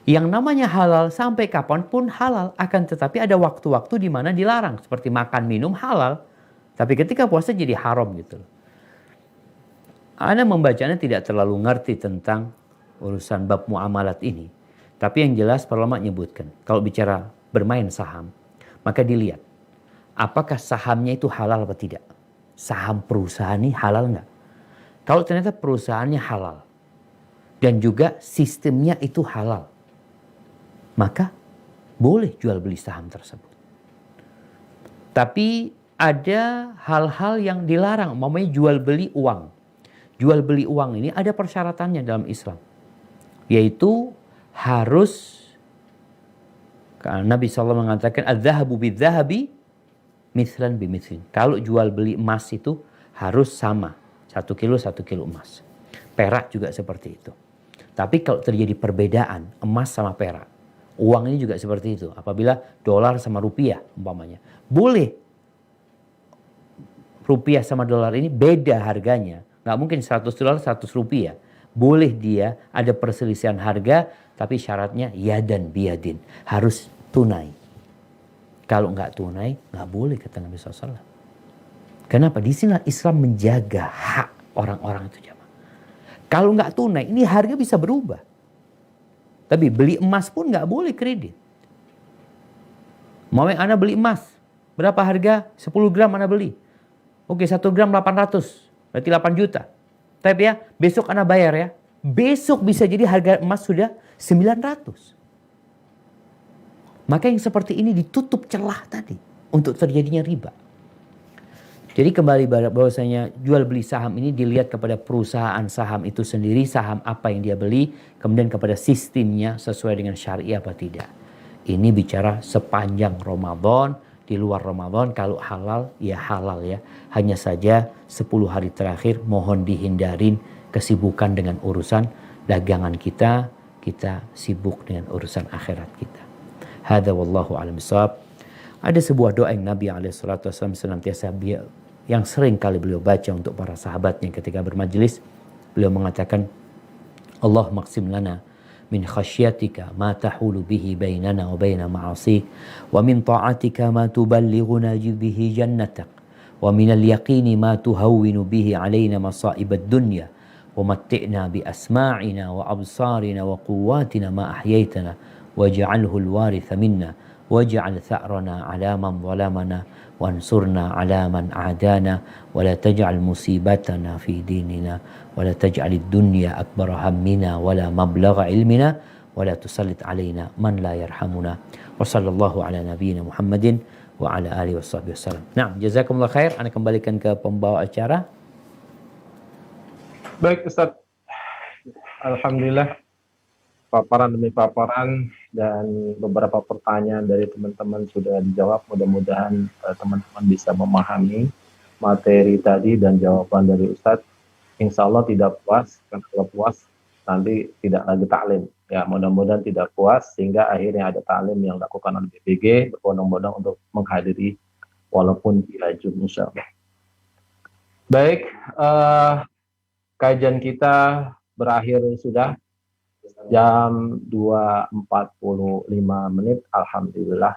S1: Yang namanya halal sampai kapanpun halal. Akan tetapi ada waktu-waktu di mana dilarang. Seperti makan minum halal. Tapi ketika puasa jadi haram gitu. Ana membacanya tidak terlalu ngerti tentang urusan bab muamalat ini. Tapi yang jelas para ulama menyebutkan. Kalau bicara bermain saham. Maka dilihat. Apakah sahamnya itu halal atau tidak. Saham perusahaan ini halal enggak. Kalau ternyata perusahaannya halal dan juga sistemnya itu halal, maka boleh jual beli saham tersebut. Tapi ada hal-hal yang dilarang, umpamanya jual beli uang. Jual beli uang ini ada persyaratannya dalam Islam, yaitu harus, Nabi SAW mengatakan adz-dzahabu bidz-dzahabi mithlan bimithrin. Kalau jual beli emas itu harus sama, 1 kilo emas. Perak juga seperti itu. Tapi kalau terjadi perbedaan emas sama perak, uang ini juga seperti itu. Apabila dolar sama rupiah umpamanya, boleh rupiah sama dolar ini beda harganya. Nggak mungkin 100 dolar 100 rupiah. Boleh dia ada perselisihan harga, tapi syaratnya yadan biyadin. Harus tunai. Kalau nggak tunai, nggak boleh, kata Nabi SAW. Kenapa? Di sini Islam menjaga hak orang-orang itu, jamaah. Kalau nggak tunai, ini harga bisa berubah. Tapi beli emas pun nggak boleh kredit. Mau yang Anda beli emas, berapa harga? 10 gram Anda beli. Oke, 1 gram 800, berarti 8 juta. Tapi ya, besok Anda bayar ya. Besok bisa jadi harga emas sudah 900. Maka yang seperti ini ditutup celah tadi untuk terjadinya riba. Jadi kembali bahwasanya jual beli saham ini dilihat kepada perusahaan saham itu sendiri, saham apa yang dia beli, kemudian kepada sistemnya sesuai dengan syariah apa tidak. Ini bicara sepanjang Ramadan, di luar Ramadan kalau halal ya halal ya. Hanya saja 10 hari terakhir mohon dihindarin kesibukan dengan urusan dagangan kita sibuk dengan urusan akhirat kita. Hadza wallahu a'lam bishawab. Ada sebuah doa yang Nabi SAW senantiasa yang sering kali beliau baca untuk para sahabatnya ketika bermajlis. Beliau mengatakan, Allah maqsim lana min khasyatika ma tahulu bihi bainana wa baina ma'asik, wa min ta'atika ma tuballighuna bihi jannatak, wa min al-yaqini ma tuhawwinu bihi alaina masa'ib ad-dunya, wa matti'na bi asma'ina wa absarina wa quwwatina ma ahyaytana waj'alhu al-waritha minna waj'al tha'rana 'ala man zalamana wansurna 'ala man 'adana wa la taj'al musibatana fi dinina wa la taj'al ad-dunya akbara hammina wa la mablagha ilmina wa la tusallit 'alaina man la yarhamuna wa sallallahu ala nabiyyina Muhammadin wa ala alihi washabbihi wasallam. Nah, jazakumullah khair. Ana kembalikan ke pembawa acara.
S2: Baik Ustaz, alhamdulillah paparan demi paparan dan beberapa pertanyaan dari teman-teman sudah dijawab. Mudah-mudahan teman-teman bisa memahami materi tadi dan jawaban dari Ustadz. Insya Allah tidak puas, karena kalau puas nanti tidak lagi taklim. Ya, mudah-mudahan tidak puas sehingga akhirnya ada taklim yang dilakukan oleh BPG berbondong-bondong untuk menghadiri walaupun bila Zoom, insya Allah. Baik, kajian kita berakhir sudah. Jam 2.45 menit, alhamdulillah.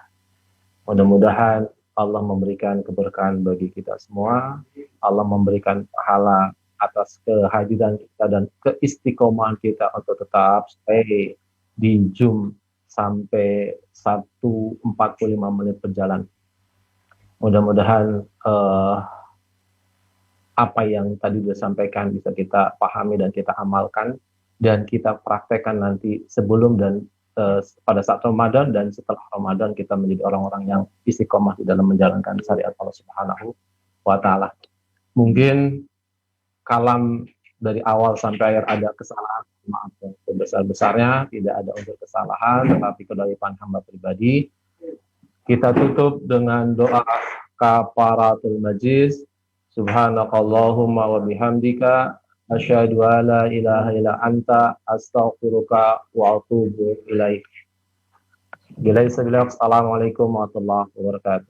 S2: Mudah-mudahan Allah memberikan keberkahan bagi kita semua. Allah memberikan pahala atas kehadiran kita dan keistiqomahan kita untuk tetap stay di Zoom sampai 1.45 menit berjalan. Mudah-mudahan apa yang tadi disampaikan bisa kita pahami dan kita amalkan dan kita praktekkan nanti sebelum dan pada saat Ramadan dan setelah Ramadan kita menjadi orang-orang yang istiqomah di dalam menjalankan syariat Allah Subhanahu wa taala. Mungkin kalam dari awal sampai akhir ada kesalahan, maaf yang sebesar-besarnya, tidak ada unsur kesalahan, tetapi kedaipan hamba pribadi. Kita tutup dengan doa kafaratul majlis. Subhanakallahumma wa bihamdika asyhadu an la ilaha illa anta astaghfiruka wa atubu ilaik. Assalamualaikum warahmatullahi wabarakatuh.